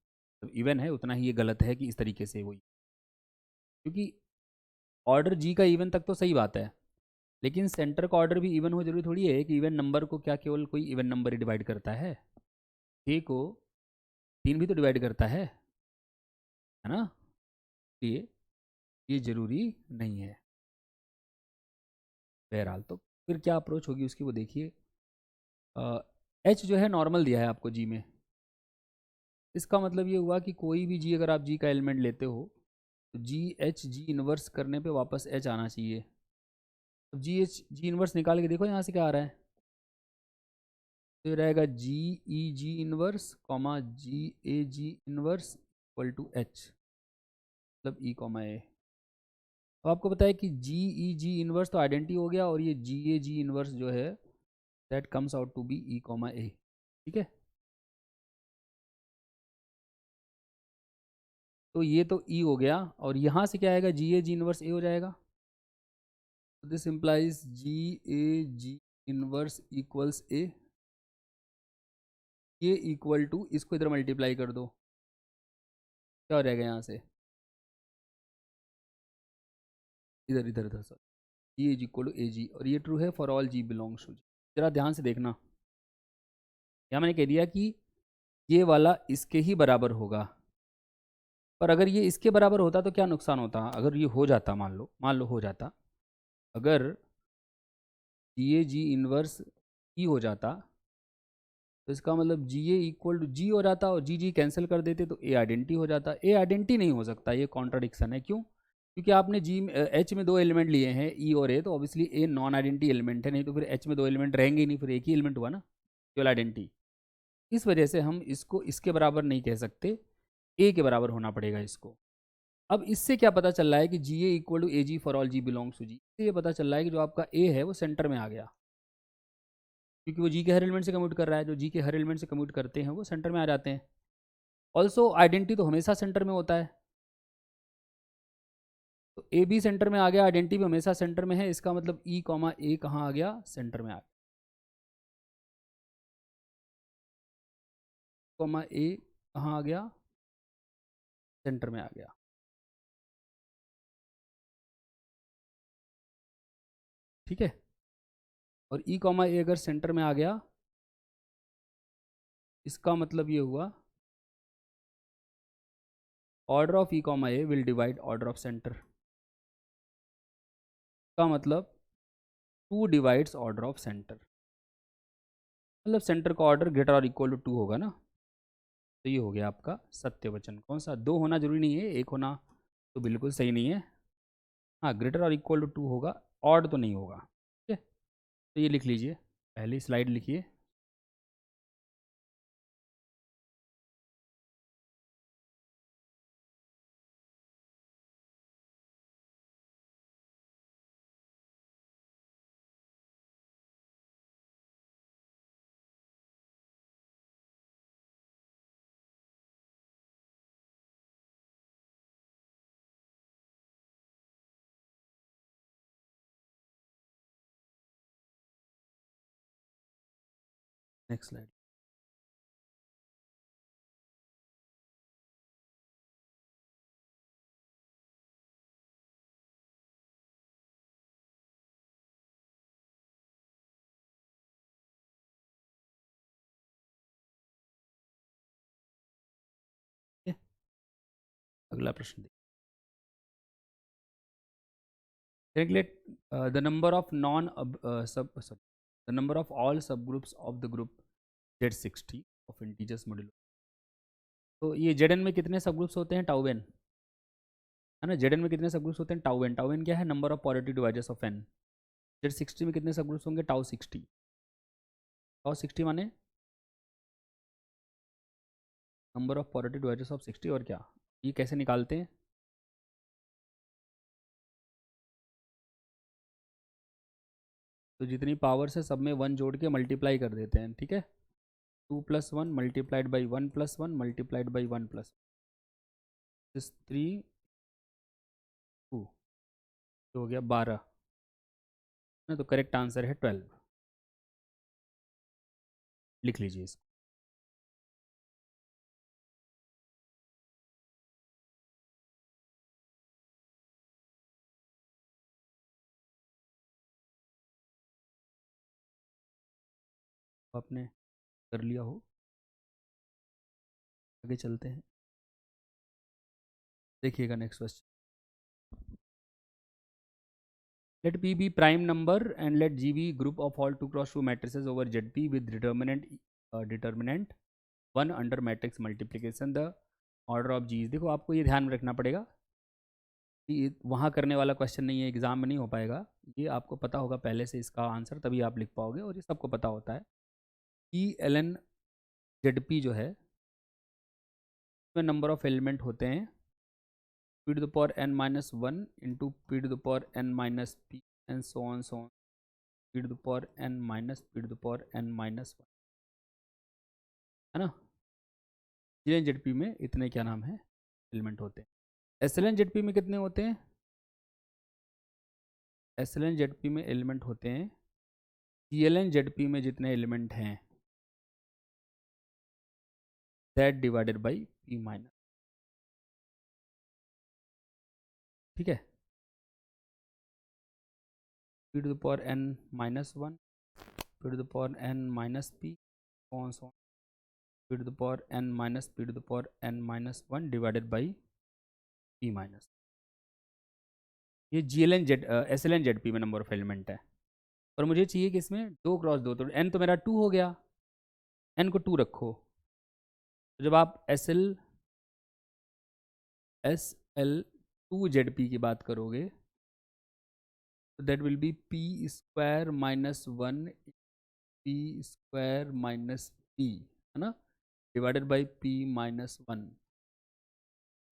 इवन है, उतना ही ये गलत है कि इस तरीके से वो, क्योंकि ऑर्डर जी का इवन तक तो सही बात है, लेकिन सेंटर का ऑर्डर भी इवन हो जरूरी थोड़ी है कि इवन नंबर को क्या केवल कोई इवन नंबर ही डिवाइड करता है, ए को 3 भी तो डिवाइड करता है ना, ये जरूरी नहीं है। बहरहाल तो फिर क्या अप्रोच होगी उसकी वो देखिए। एच जो है नॉर्मल दिया है आपको जी में, इसका मतलब ये हुआ कि कोई भी जी अगर आप जी का एलिमेंट लेते हो तो जी एच जी इन्वर्स करने पे वापस एच आना चाहिए। अब जी एच जी इन्वर्स निकाल के देखो यहाँ से क्या आ रहा है, तो ये रहेगा g e g inverse comma g a g inverse equal to H, मतलब ई कॉमा ए। अब आपको पता है कि जी ई जी इन्वर्स तो आइडेंटिटी हो गया, और ये जी ए जी इन्वर्स जो है that comes out to be e comma a. ठीक है, तो ये तो ई हो गया, और यहाँ से क्या आएगा, जी ए जी इन्वर्स ए हो जाएगा। This implies g a g inverse equals a, ये इक्वल टू इसको इधर मल्टीप्लाई कर दो, क्या हो जाएगा यहाँ से, इधर इधर इधर sir, g is equal to a g, और ये ट्रू है for all g belongs to G. जरा ध्यान से देखना, यहाँ मैंने कह दिया कि ये वाला इसके ही बराबर होगा, पर अगर ये इसके बराबर होता तो क्या नुकसान होता, अगर ये हो जाता, मान लो हो जाता, अगर जी ए जी इनवर्स ई हो जाता, तो इसका मतलब जी ए इक्वल टू जी हो जाता, और जी जी कैंसिल कर देते तो ए आइडेंटिटी हो जाता। ए आइडेंटिटी नहीं हो सकता, ये कॉन्ट्राडिक्शन है। क्यों? क्योंकि आपने जी एच में 2 एलिमेंट लिए हैं ई और ए, तो obviously a non identity element है, नहीं तो फिर एच में 2 एलिमेंट रहेंगे ही नहीं, फिर एक ही एलिमेंट हुआ ना केवल आइडेंटिटी। इस वजह से हम इसको इसके बराबर नहीं कह सकते, ए के बराबर होना पड़ेगा इसको। अब इससे क्या पता चल रहा है कि g a equal to a g for all g belongs to G, इससे ये पता चल रहा है कि जो आपका ए है वो सेंटर में आ गया, क्योंकि वो जी के हर एलिमेंट से कम्यूट कर रहा है, जो जी के हर एलिमेंट से कम्यूट करते हैं वो सेंटर में आ जाते हैं। ऑल्सो आइडेंटिटी तो हमेशा सेंटर में होता है, तो ए बी सेंटर में आ गया, आइडेंटिटी भी हमेशा सेंटर में है, इसका मतलब ई कॉमा ए कहाँ आ गया, सेंटर में आ गया, कॉमा ए कहाँ आ गया, सेंटर में आ गया। ठीक है, और ई कॉमा ए अगर सेंटर में आ गया, इसका मतलब ये हुआ order of E comma A will divide order of centre, का मतलब 2 डिवाइड्स ऑर्डर ऑफ सेंटर, मतलब सेंटर का ऑर्डर ग्रेटर और इक्वल टू 2 होगा ना। तो ये हो गया आपका सत्य वचन। कौन सा? 2 होना जरूरी नहीं है, 1 होना तो बिल्कुल सही नहीं है। हाँ, ग्रेटर और इक्वल टू 2 होगा, ऑड तो नहीं होगा। ठीक है, तो ये लिख लीजिए, पहली स्लाइड लिखिए। Next slide. अगला प्रश्न देखिए, calculate the number of non सब द नंबर ऑफ ऑल सब groups of the group Z60 of integers modulo. तो ये Zn में कितने सब ग्रुप्स होते हैं? टाउ n, है ना। Zn में कितने सब ग्रुप्स होते हैं? Tau n। टाउ n क्या है? Number of positive divisors of n। Z60 में कितने सब ग्रुप्स होंगे? टाउ 60। टाउ 60 माने number of positive divisors of 60। और क्या, ये कैसे निकालते हैं? तो जितनी पावर्स है सब में 1 जोड़ के मल्टीप्लाई कर देते हैं, ठीक है। 2 + 1 मल्टीप्लाइड बाई 1 + 1 मल्टीप्लाइड बाई 1 + 3 2, तो हो गया 12 ना। तो करेक्ट आंसर है 12। लिख लीजिए इसको। आपने कर लिया हो, आगे चलते हैं। देखिएगा next question. Let P be prime number and let G be group of all 2 × 2 matrices over ZP with determinant 1 under matrix multiplication the order of G। देखो आपको ये ध्यान में रखना पड़ेगा कि वहाँ करने वाला क्वेश्चन नहीं है, एग्जाम में नहीं हो पाएगा। ये आपको पता होगा पहले से इसका आंसर, तभी आप लिख पाओगे, और ये सबको पता होता है कि ln ZP जो है उसमें नंबर ऑफ एलिमेंट होते हैं p⁻n−1 into p⁻n−p and so on p⁻n−p⁻n−1, है ना। GN/ZP में इतने क्या नाम है एलिमेंट होते हैं। SLN/ZP में कितने होते हैं? SLN/ZP में एलिमेंट होते हैं GLN/ZP में जितने एलिमेंट हैं दैट डिवाइडेड बाई p-, ठीक है। p⁻n−1 p⁻n−p on p⁻n−p⁻n−1 divided by p-। ये SLN/ZP में नंबर ऑफ एलिमेंट है। और मुझे चाहिए कि इसमें 2 × 2, तो n तो मेरा 2 हो गया, n को 2 रखो। तो जब आप SL2ZP की बात करोगे तो that will B p² p²-p, है ना, डिवाइडेड बाई p-1।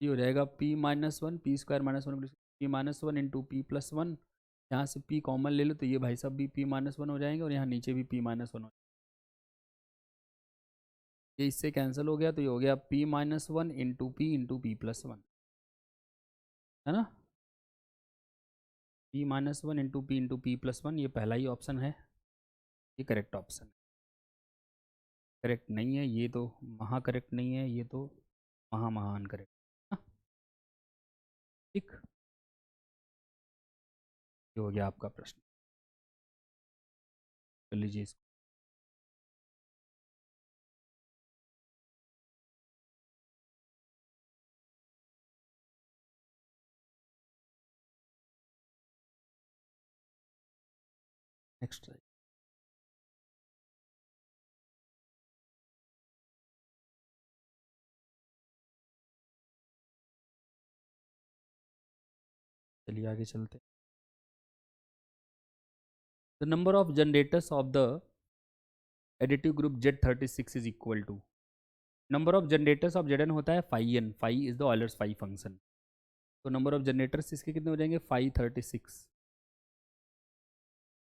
ये हो जाएगा p-1 p² -1 p-1 into p+1। यहाँ से p कॉमन ले लो तो ये भाई साहब भी p-1 हो जाएंगे, और यहाँ नीचे भी p-1 हो, ये इससे कैंसिल हो गया, तो ये हो गया p-1 इंटू p+1, है ना। p-1 इंटू p+1, ये पहला ही ऑप्शन है, ये करेक्ट ऑप्शन है। करेक्ट नहीं है ये, तो महा करेक्ट नहीं है ये, तो महान करेक्ट, ठीक। ये हो गया आपका प्रश्न, कर लीजिए इसको। नेक्स्ट चलिए आगे चलते। The number of generators of the additive group Z36 is equal to, number of generators of Zn होता है phi n, phi is the Euler's phi function. तो नंबर ऑफ जनरेटर्स इसके कितने हो जाएंगे? 536,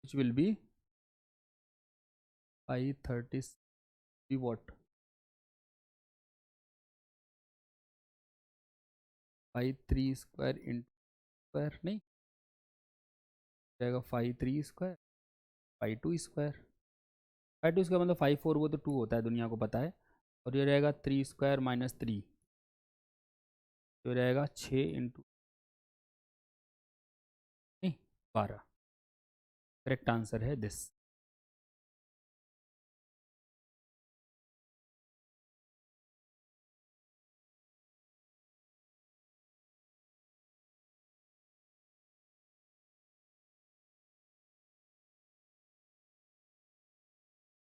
which will be 536 what, 5 3 square into square नहीं जाएगा, 5 3 square 5 2 square, 5 2 square मतलब 5 4, वो तो 2 होता है, दुनिया को पता है। और ये रहेगा 3² - 3, तो रहेगा 6 नहीं 12। करेक्ट आंसर है दिस।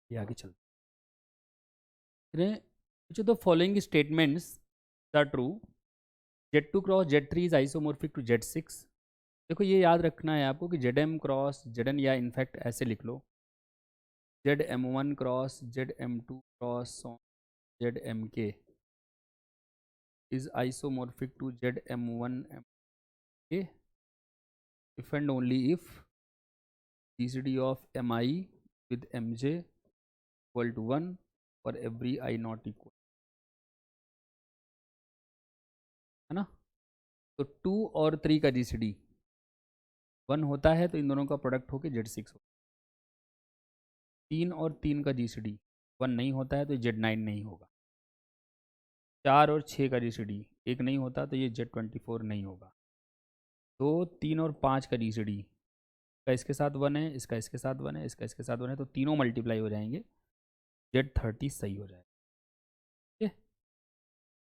ये आगे चलते हैं। which of the following statements are true? Z2 cross Z3 is isomorphic to Z6। देखो ये याद रखना है आपको कि ZM क्रॉस ZN, या इनफैक्ट ऐसे लिख लो ZM1 cross ZM2 cross ZMK is isomorphic to ZM1 MK if and only if GCD of MI with MJ equal to 1 for every I not equal, है ना। तो 2 और 3 का GCD 1 होता है तो इन दोनों का प्रोडक्ट होके Z6 होगा। 3 और 3 का GCD 1 नहीं होता है तो Z9 नहीं होगा। 4 और 6 का GCD 1 नहीं होता तो ये Z24 नहीं होगा। तो 3 और 5 का GCD का इसके साथ 1 है, इसका इसके साथ 1 है, इसका इसके साथ 1 है, तो तीनों मल्टीप्लाई हो जाएंगे, Z30 सही हो जाएगा। ठीक है,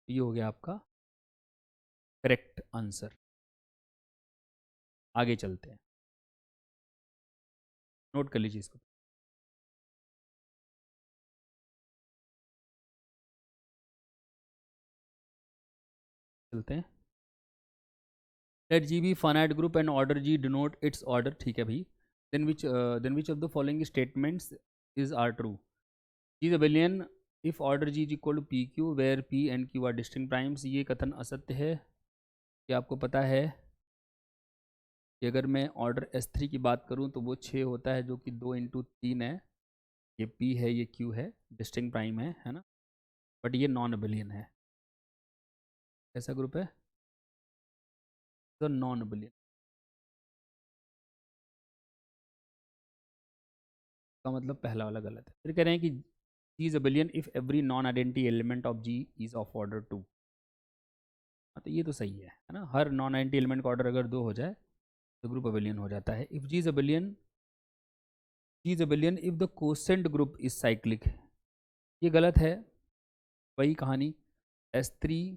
ये हो गया आपका करेक्ट आंसर। आगे चलते हैं, नोट कर लीजिए इसको। चलते हैं। Let G be finite group and order G denote its order. ठीक है भाई। Then which of the following statements is are true? G is abelian if order G is equal to P Q where P and Q are distinct primes. ये कथन असत्य है। क्या आपको पता है कि अगर मैं ऑर्डर S3 की बात करूं तो वो 6 होता है, जो कि 2 इंटू 3 है। ये P है, ये Q है, डिस्टिंक्ट प्राइम है ना। बट ये नॉन अबिलियन है। कैसा ग्रुप है? तो नॉन अबिलियन का मतलब पहला वाला गलत है। फिर कह रहे हैं कि G is abelian if every non identity element of G is of order 2। हाँ, तो ये तो सही है ना। हर नॉन आइडेंटिटी एलिमेंट का ऑर्डर अगर 2 हो जाए तो ग्रुप अबिलियन हो जाता है। If G is abelian if the quotient group is cyclic. ये गलत है। वही कहानी, S3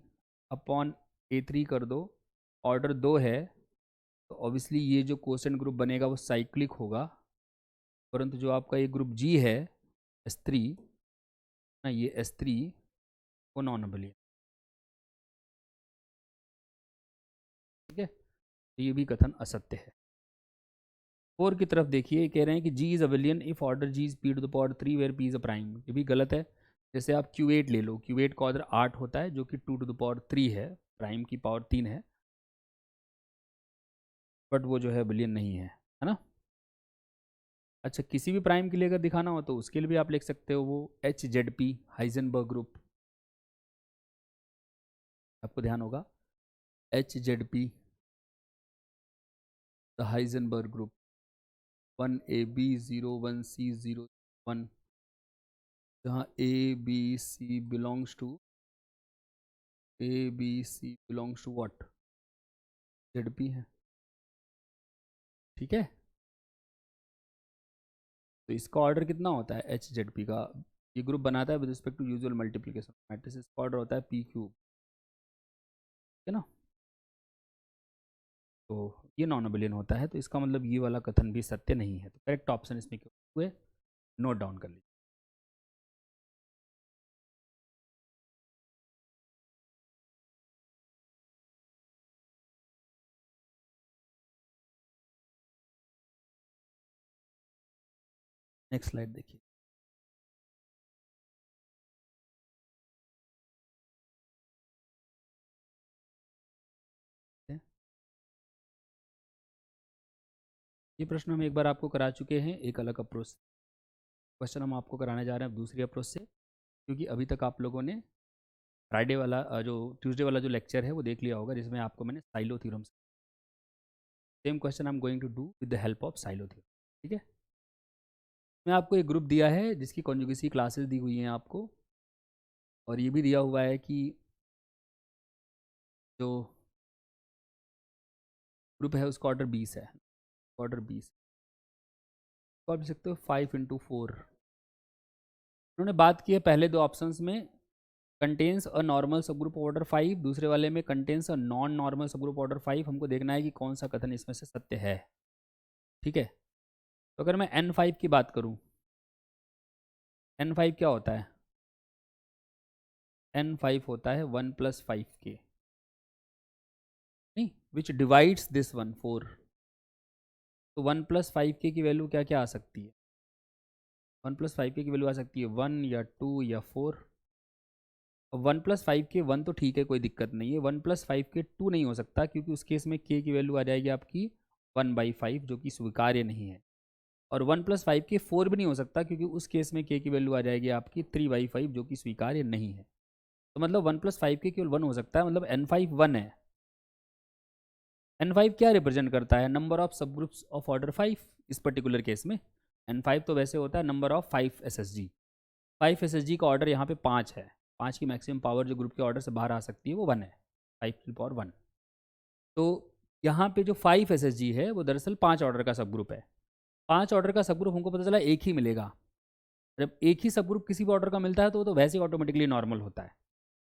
अपॉन A3 कर दो, ऑर्डर 2 है तो ऑब्वियसली ये जो कोसेंट ग्रुप बनेगा वो साइक्लिक होगा। परंतु जो आपका ये ग्रुप G है S3 ना, ये S3 वो नॉन अबिलियन। ठीक है, तो ये भी कथन असत्य है। 4 की तरफ देखिए, कह रहे हैं कि G is abelian if order G is P to the power 3 where P is a prime. ये भी गलत है। जैसे आप Q8 ले लो, Q8 का ऑर्डर 8 होता है जो कि 2 टू द पावर 3 है, प्राइम की पावर 3 है, बट वो जो है अबिलियन नहीं है ना। अच्छा, किसी भी प्राइम के लिए अगर दिखाना हो तो उसके लिए भी आप लिख सकते हो वो HZP हाइजेनबर्ग ग्रुप। आपको ध्यान होगा HZP the Heisenberg group 1AB01C01, जहाँ ABC belongs to what? ZP है। ठीक है, तो इसका ऑर्डर कितना होता है HZP का? ये ग्रुप बनाता है with respect to usual multiplication matrix. इसका ऑर्डर होता है P क्यूब, है ना। तो ये नॉन अबिलियन होता है, तो इसका मतलब ये वाला कथन भी सत्य नहीं है। तो करेक्ट ऑप्शन इसमें क्यों हुए, नोट डाउन कर लीजिए। नेक्स्ट स्लाइड देखिए। ये प्रश्न हम एक बार आपको करा चुके हैं एक अलग अप्रोच। क्वेश्चन हम आपको कराने जा रहे हैं अब दूसरी अप्रोच से, क्योंकि अभी तक आप लोगों ने फ्राइडे वाला जो ट्यूसडे वाला जो लेक्चर है वो देख लिया होगा, जिसमें आपको मैंने Sylow theorem, same question I am going to do with the help of Sylow theorem. ठीक है, मैं आपको एक ग्रुप दिया है जिसकी कॉन्जुगेसी क्लासेस दी हुई हैं आपको, और ये भी दिया हुआ है कि जो ग्रुप है उसका ऑर्डर 20 है। ऑर्डर 20 तो आप देख सकते हो 5 × 4। उन्होंने बात की है पहले दो ऑप्शंस में कंटेन्स अ नॉर्मल सब ग्रुप ऑर्डर 5, दूसरे वाले में कंटेन्स अ नॉन नॉर्मल सब ग्रुप ऑर्डर 5। हमको देखना है कि कौन सा कथन इसमें से सत्य है। ठीक है, तो अगर मैं N5 की बात करूं n5 क्या होता है? n5 होता है 1 + 5k, नहीं, विच डिवाइड्स दिस वन 4। तो 1 + 5k की वैल्यू क्या क्या आ सकती है? 1 + 5k की वैल्यू आ सकती है 1 या 2 या 4। 1 + 5k 1 तो ठीक है, कोई दिक्कत नहीं है। 1 + 5k 2 नहीं हो सकता, क्योंकि उस केस में k की वैल्यू आ जाएगी आपकी 1/5, जो कि स्वीकार्य नहीं है। और 1 + 5k 4 भी नहीं हो सकता, क्योंकि उस केस में k की वैल्यू आ जाएगी आपकी 3/5, जो कि स्वीकार्य नहीं है। तो मतलब 1 + 5k केवल 1 हो सकता है, मतलब n5 1 है। n5 क्या रिप्रेजेंट करता है? नंबर ऑफ सब ग्रुप्स ऑफ ऑर्डर 5 इस पर्टिकुलर केस में। n5 तो वैसे होता है नंबर ऑफ 5 SSG। 5 SSG का ऑर्डर यहाँ पे 5 है। 5 की मैक्सिमम पावर जो ग्रुप के ऑर्डर से बाहर आ सकती है वो 1 है, 5 की पावर 1। तो यहाँ पे जो 5 SSG है वो दरअसल 5 ऑर्डर का सब ग्रुप है। 5 ऑर्डर का सब ग्रुप हमको पता चला एक ही मिलेगा। जब एक ही सब ग्रुप किसी भी ऑर्डर का मिलता है तो वो तो वैसे ही ऑटोमेटिकली नॉर्मल होता है।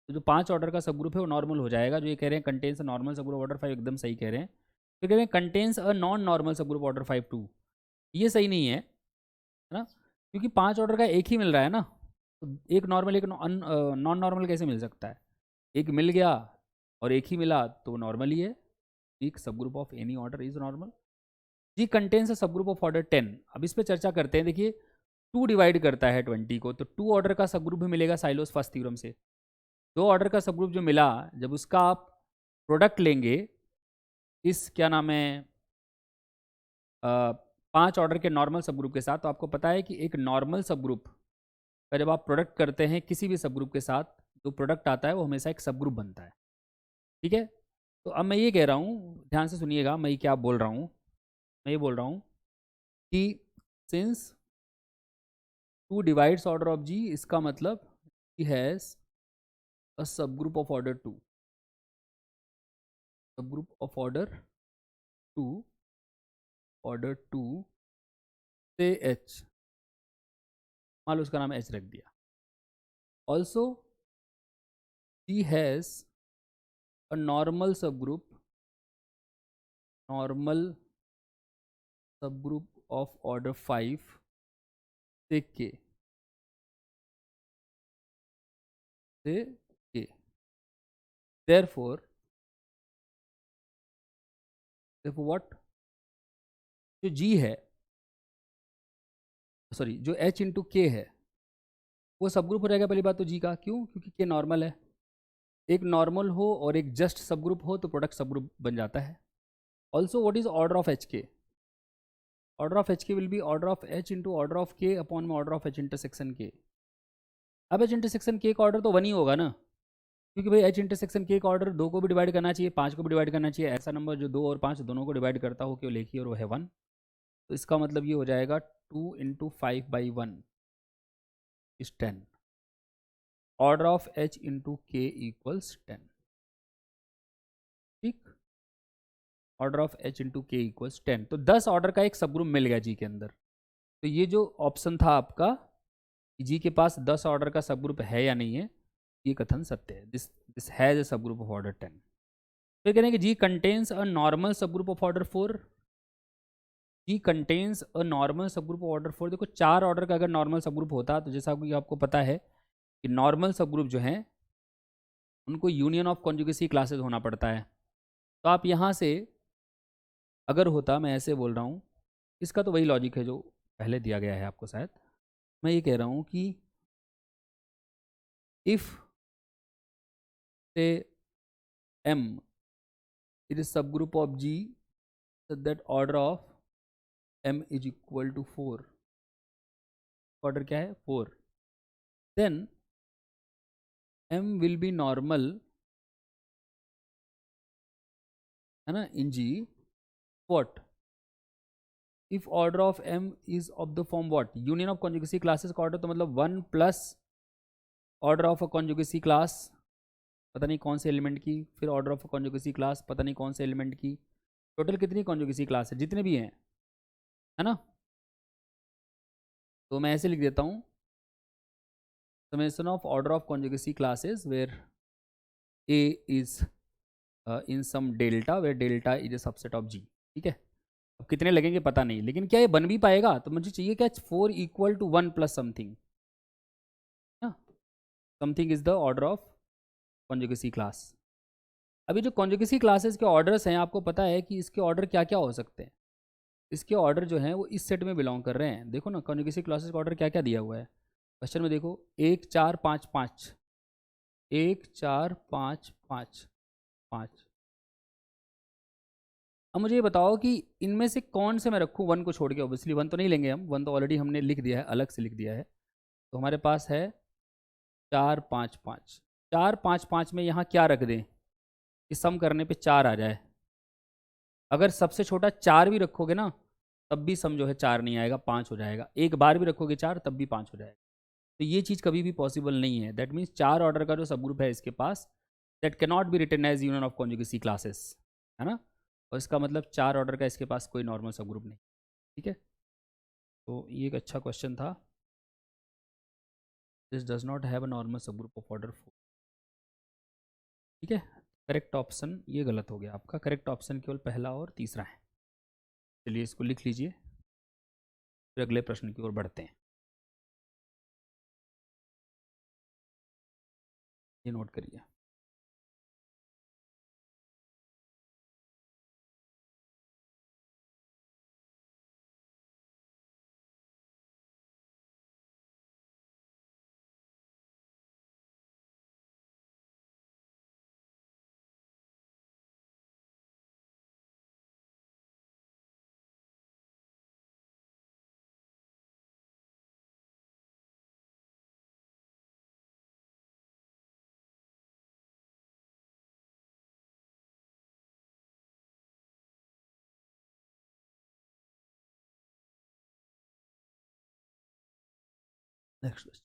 तो जो 5 ऑर्डर का सब ग्रुप है वो नॉर्मल हो जाएगा। जो ये कह रहे हैं कंटेन्स अ नॉर्मल सब ग्रुप ऑर्डर 5, एकदम सही कह रहे हैं। तो कह रहे हैं कंटेन्स अ नॉन नॉर्मल सब ग्रुप ऑर्डर 5 2, ये सही नहीं है ना, क्योंकि 5 ऑर्डर का एक ही मिल रहा है ना। तो एक नॉर्मल एक नॉन नॉर्मल कैसे मिल सकता है? एक मिल गया और एक ही मिला तो नॉर्मल ही है। एक subgroup of any order is normal. G contains a subgroup of order 10। अब इस पर चर्चा करते हैं। देखिए 2 डिवाइड करता है 20 को, तो 2 ऑर्डर का सब ग्रुप भी मिलेगा साइलोस फर्स्ट थ्योरम से। 2 ऑर्डर का सब ग्रुप जो मिला, जब उसका आप प्रोडक्ट लेंगे इस क्या नाम है 5 ऑर्डर के नॉर्मल सब ग्रुप के साथ, तो आपको पता है कि एक नॉर्मल सब ग्रुप का जब आप प्रोडक्ट करते हैं किसी भी सब ग्रुप के साथ, जो प्रोडक्ट आता है वो हमेशा एक सब ग्रुप बनता है। ठीक है। तो अब मैं ये कह रहा हूँ, ध्यान से सुनिएगा मैं ये क्या बोल रहा हूँ। मैं ये बोल रहा हूँ कि सिंस 2 डिवाइड्स ऑर्डर ऑफ जी, इसका मतलब he has a subgroup of order 2, सब ग्रुप ऑफ ऑर्डर 2 से एच, मान लो उसका नाम एच रख दिया। Also G has a normal subgroup of order 5 से के, therefore what, जो जी है, सॉरी जो एच इंटू के है, वो सब ग्रुप हो जाएगा पहली बात तो जी का। क्यों? क्योंकि के नॉर्मल है। एक नॉर्मल हो और एक जस्ट सब ग्रुप हो तो प्रोडक्ट सब ग्रुप बन जाता है। Also what is order of H के? ऑर्डर ऑफ एच के will be order of H into order of के अपॉन में ऑर्डर ऑफ एच इंटरसेक्शन के। अब एच इंटरसेक्शन के का ऑर्डर तो 1 ही होगा ना, क्योंकि भाई एच इंटरसेक्शन के का ऑर्डर 2 को भी डिवाइड करना चाहिए, 5 को भी डिवाइड करना चाहिए। ऐसा नंबर जो 2 और 5 दोनों को डिवाइड करता हो केवल एक ही, और वो है 1। तो इसका मतलब ये हो जाएगा 2 × 5/1 is 10। Order of H into के इक्वल्स 10। ठीक, ऑर्डर ऑफ एच इंटू के इक्वल्स 10। तो 10 ऑर्डर का एक सब ग्रुप मिल गया जी के अंदर। तो ये जो ऑप्शन था आपका, जी के पास 10 ऑर्डर का सब ग्रुप है या नहीं है, ये कथन सत्य है। दिस हैज ए सब ग्रुप ऑफ ऑर्डर 10। फिर कह रहे हैं कि G contains a normal subgroup of order 4। G contains a normal subgroup of order 4। देखो 4 ऑर्डर का अगर नॉर्मल सब ग्रुप होता तो जैसा कि आपको पता है कि नॉर्मल सब ग्रुप जो हैं उनको यूनियन ऑफ कॉन्जुगेसी क्लासेस होना पड़ता है। तो आप यहाँ से अगर होता, मैं ऐसे बोल रहा हूँ, इसका तो वही लॉजिक है जो पहले दिया गया है आपको शायद। मैं ये कह रहा हूँ कि if say M it is subgroup of G that order of M is equal to 4। Order क्या है? 4। Then M will be normal, है ना, in G what if order of M is of the form what, union of conjugacy classes का order, तो मतलब 1 plus order of a conjugacy class पता नहीं कौन से एलिमेंट की, फिर order of a conjugacy class पता नहीं कौन से एलिमेंट की। टोटल कितनी कॉन्जुगेसी क्लास है? जितने भी हैं, है ना। तो मैं ऐसे लिख देता हूँ, summation of order of conjugacy classes where A is in some delta where delta is a subset of G. ठीक है। अब कितने लगेंगे पता नहीं, लेकिन क्या ये बन भी पाएगा? तो मुझे चाहिए क्या 4 = 1 + something. Something is the order of conjugacy class. अभी जो कॉन्जुगेसी क्लासेस के ऑर्डर्स हैं, आपको पता है कि इसके ऑर्डर क्या क्या हो सकते हैं। इसके ऑर्डर जो हैं वो इस सेट में बिलोंग कर रहे हैं। देखो ना, कॉन्जुगेसी क्लासेस का ऑर्डर क्या क्या दिया हुआ है क्वेश्चन में। देखो 1 4 5 5, 1 4 5 5 5। अब मुझे ये बताओ कि इनमें से कौन से मैं रखूँ वन को छोड़ के। ऑब्वियसली वन तो नहीं लेंगे हम, वन तो ऑलरेडी हमने लिख दिया है, अलग से लिख दिया है। तो हमारे पास है 4 5 5। 4 5 5 में यहाँ क्या रख दें कि सम करने पे 4 आ जाए। अगर सबसे छोटा 4 भी रखोगे ना, तब भी सम जो है 4 नहीं आएगा, 5 हो जाएगा। एक बार भी रखोगे 4, तब भी 5 हो जाएगा। तो ये चीज़ कभी भी पॉसिबल नहीं है। दैट मीन्स 4 ऑर्डर का जो सब ग्रुप है इसके पास, that can not be written as union of conjugacy classes, है ना। और इसका मतलब 4 ऑर्डर का इसके पास कोई नॉर्मल सब ग्रुप नहीं। ठीक है, तो ये एक अच्छा क्वेश्चन था। This does not have a normal subgroup of order 4। ठीक है, करेक्ट ऑप्शन ये गलत हो गया आपका। करेक्ट ऑप्शन केवल पहला और तीसरा है। चलिए इसको लिख लीजिए, फिर अगले प्रश्न की ओर बढ़ते हैं। ये नोट करिए। Next question,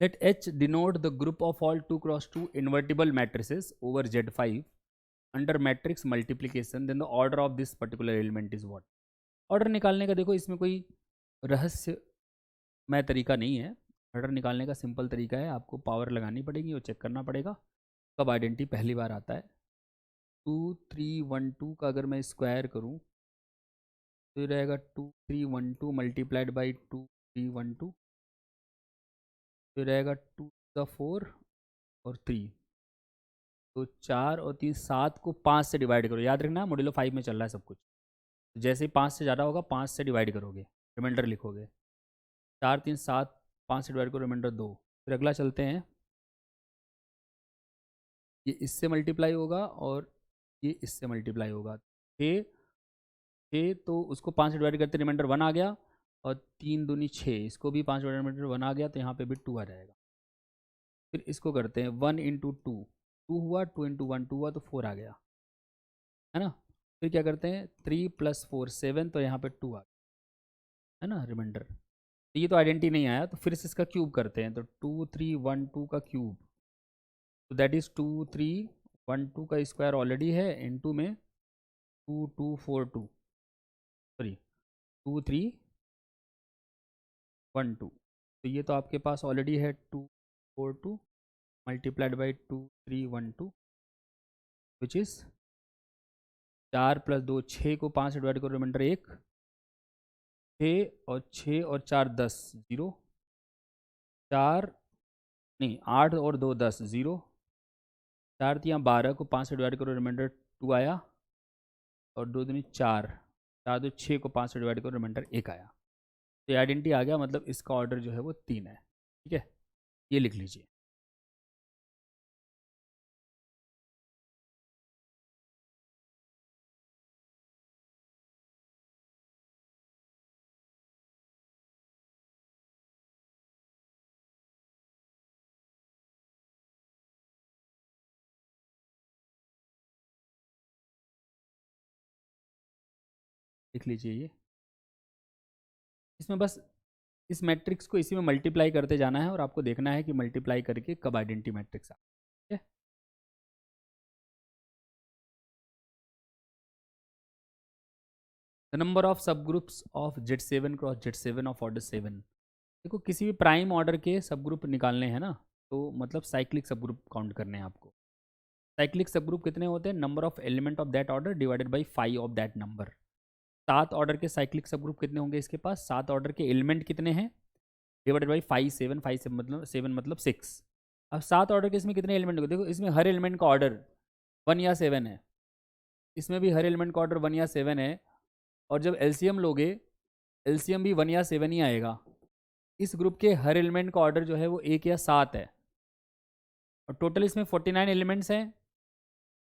let H denote the group of all 2 cross 2 invertible matrices over Z5 under matrix multiplication, then the order of this particular element is what। Order निकालने का देखो इसमें कोई रहस्यमय तरीका नहीं है। ऑर्डर निकालने का सिंपल तरीका है, आपको पावर लगानी पड़ेगी और चेक करना पड़ेगा कब आइडेंटिटी पहली बार आता है। 2 3 1 2 का अगर मैं स्क्वायर करूँ तो ये रहेगा 2 3 1 2 मल्टीप्लाइड बाई 2 3 1 2, तो रहेगा 2 4 और 3। तो 4 और 3 7 को 5 से डिवाइड करो। याद रखना मॉड्यूलो 5 में चल रहा है सब कुछ। जैसे ही 5 से ज़्यादा होगा 5 से डिवाइड करोगे, रिमाइंडर लिखोगे। 4 3 7, 5 से डिवाइड करो, रिमाइंडर 2। फिर अगला चलते हैं, ये इससे मल्टीप्लाई होगा और ये इससे मल्टीप्लाई होगा। 6 6, तो उसको 5 से डिवाइड करते रिमाइंडर 1 आ गया, और 3 दूनी 6, इसको भी 5 रिमाइंडर 1 आ गया, तो यहाँ पे भी 2 आ जाएगा। फिर इसको करते हैं 1 इंटू 2, 2 हुआ, 2 इंटू 1 2 हुआ, तो 4 आ गया, है ना। फिर क्या करते हैं 3 + 4 7, तो यहाँ पे 2 आ गया, है ना रिमाइंडर। ये तो आइडेंटिटी नहीं आया, तो फिर से इसका क्यूब करते हैं, तो 2 3 1 2 का क्यूब, तो दैट इज़ 2 3 1 2 का स्क्वायर ऑलरेडी है, इनटू में 2 2 4 2, सॉरी 2 3 1 2। तो ये तो आपके पास ऑलरेडी है 2 4 2 मल्टीप्लाइड बाई 2 3 1 2, विच इज़ 4 + 2 6 को 5 से डिवाइड करो, रिमाइंडर 1, 6 और 4 10 0, 4 नहीं 8 और 2 10 0, 4 3 12 को 5 से डिवाइड करो, रिमाइंडर 2 आया, और 2 दूनी 4, 4 2 6 को 5 से डिवाइड करो, रिमाइंडर 1 आया। तो ये आइडेंटिटी आ गया, मतलब इसका ऑर्डर जो है वो 3 है। ठीक है, ये लिख लीजिए। लिख लीजिए ये। इसमें बस इस मैट्रिक्स को इसी में मल्टीप्लाई करते जाना है, और आपको देखना है कि मल्टीप्लाई करके कब आइडेंटिटी मैट्रिक्स आ। ठीक है, द नंबर ऑफ सब groups of Z7 cross Z7 of order 7। देखो किसी भी प्राइम ऑर्डर के सब ग्रुप निकालने हैं ना, तो मतलब साइक्लिक सब ग्रुप काउंट करने हैं आपको। साइक्लिक सब ग्रुप कितने होते हैं, number of element of that order divided by 5 of that number. 7 order के साइक्लिक सब ग्रुप कितने होंगे इसके पास, 7 ऑर्डर के एलिमेंट कितने हैं, डिवाइडेड बाई 5 मतलब 6। अब 7 ऑर्डर के इसमें कितने एलिमेंट होंगे? देखो इसमें हर एलिमेंट का ऑर्डर 1 या 7 है, इसमें भी हर एलिमेंट का ऑर्डर 1 या 7 है, और जब एलसीएम लोगे एलसीएम भी 1 या 7 ही आएगा। इस ग्रुप के हर एलिमेंट का ऑर्डर जो है वो 1 या 7 है, और टोटल इसमें 49 एलिमेंट्स हैं,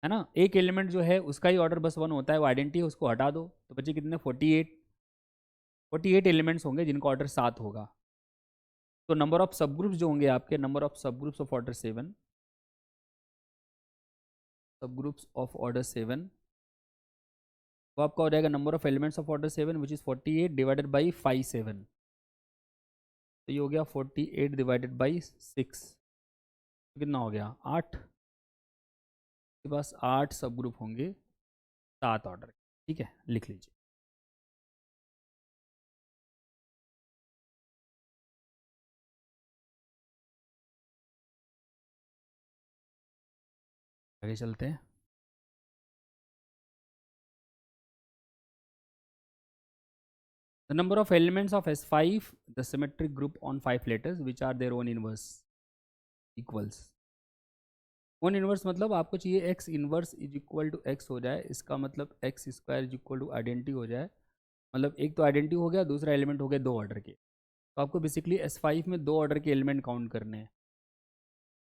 है ना। एक एलिमेंट जो है उसका ही ऑर्डर बस 1 होता है, वो आइडेंटिटी है, उसको हटा दो तो बचे कितने? 48 एलिमेंट्स होंगे जिनका ऑर्डर 7 होगा। तो नंबर ऑफ सब ग्रुप्स जो होंगे आपके, नंबर ऑफ सब ग्रुप्स ऑफ ऑर्डर 7, सब ग्रुप्स ऑफ ऑर्डर 7, वो आपका हो जाएगा number of elements of order 7 which is 48 divided by 5 7। तो ये हो गया 48 डिवाइडेड बाई 6, कितना हो गया? 8। के पास 8 सब ग्रुप होंगे 7 ऑर्डर। ठीक है, लिख लीजिए। आगे चलते हैं। The number of elements of S5, the symmetric group on 5 letters which are their own inverse equals। Own inverse मतलब आपको चाहिए x inverse is equal to x हो जाए, इसका मतलब x square is equal to identity हो जाए। मतलब एक तो आइडेंटिटी हो गया, दूसरा एलिमेंट हो गया 2 ऑर्डर के। तो आपको बेसिकली S5 में 2 ऑर्डर के एलिमेंट काउंट करने हैं,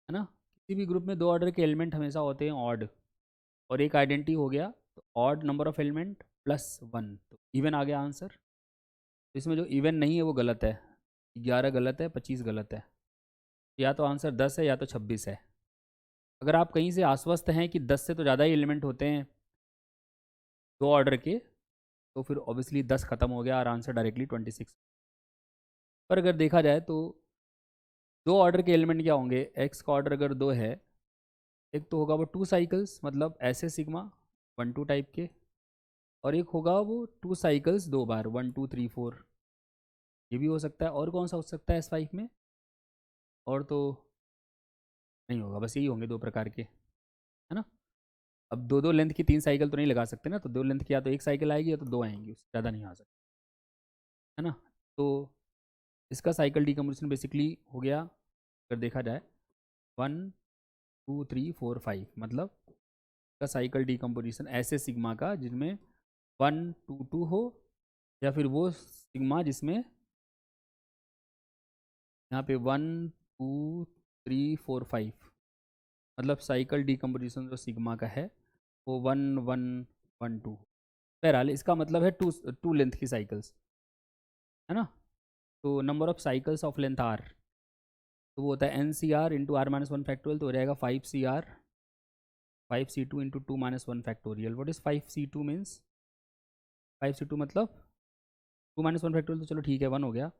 है ना। किसी भी ग्रुप में 2 ऑर्डर के एलिमेंट हमेशा होते हैं ऑड, और एक आइडेंटिटी हो गया, तो odd number of element plus 1, तो इवन आ गया आंसर। तो इसमें जो इवन नहीं है वो गलत है, 11 गलत है, 25 गलत है। या तो आंसर 10 है या तो 26 है। अगर आप कहीं से आश्वस्त हैं कि 10 से तो ज़्यादा ही एलिमेंट होते हैं 2 ऑर्डर के, तो फिर ऑब्वियसली 10 खत्म हो गया और आंसर डायरेक्टली 26। पर अगर देखा जाए तो 2 ऑर्डर के एलिमेंट क्या होंगे? एक्स का ऑर्डर अगर 2 है, एक तो होगा वो 2 साइकिल्स मतलब ऐसे सिग्मा 1 2 टाइप के, और एक होगा वो 2 साइकिल्स 2 बार 1 2 3 4। ये भी हो सकता है। और कौन सा हो सकता है S5 में? और तो नहीं होगा, बस यही होंगे 2 प्रकार के, है ना। अब 2 2 लेंथ की 3 साइकिल तो नहीं लगा सकते ना, तो 2 लेंथ की या तो 1 साइकिल आएगी या तो 2 आएंगी, उससे ज़्यादा नहीं आ सकता, है ना। तो इसका साइकिल डिकम्पोजिशन बेसिकली हो गया, अगर देखा जाए 1 2 3 4 5, मतलब इसका साइकिल डिकम्पोजिशन ऐसे सिग्मा का जिनमें 1 2 2 हो, या फिर वो सिग्मा जिसमें यहाँ पे 1 2 3 4 5, मतलब साइकिल डिकम्पोजिशन जो सिग्मा का है वो 1 1 1 2। बहरहाल इसका मतलब है 2 लेंथ की साइकिल्स, है ना। तो number of cycles of length R, तो वो होता है N C R into R minus 1 factorial, तो हो जाएगा 5 CR 5 C2 into 2 minus 1 factorial. What is 5 C2 means? 5 C2 मतलब 2 माइनस 1 फैक्टोरियल, तो चलो ठीक है 1 हो गया।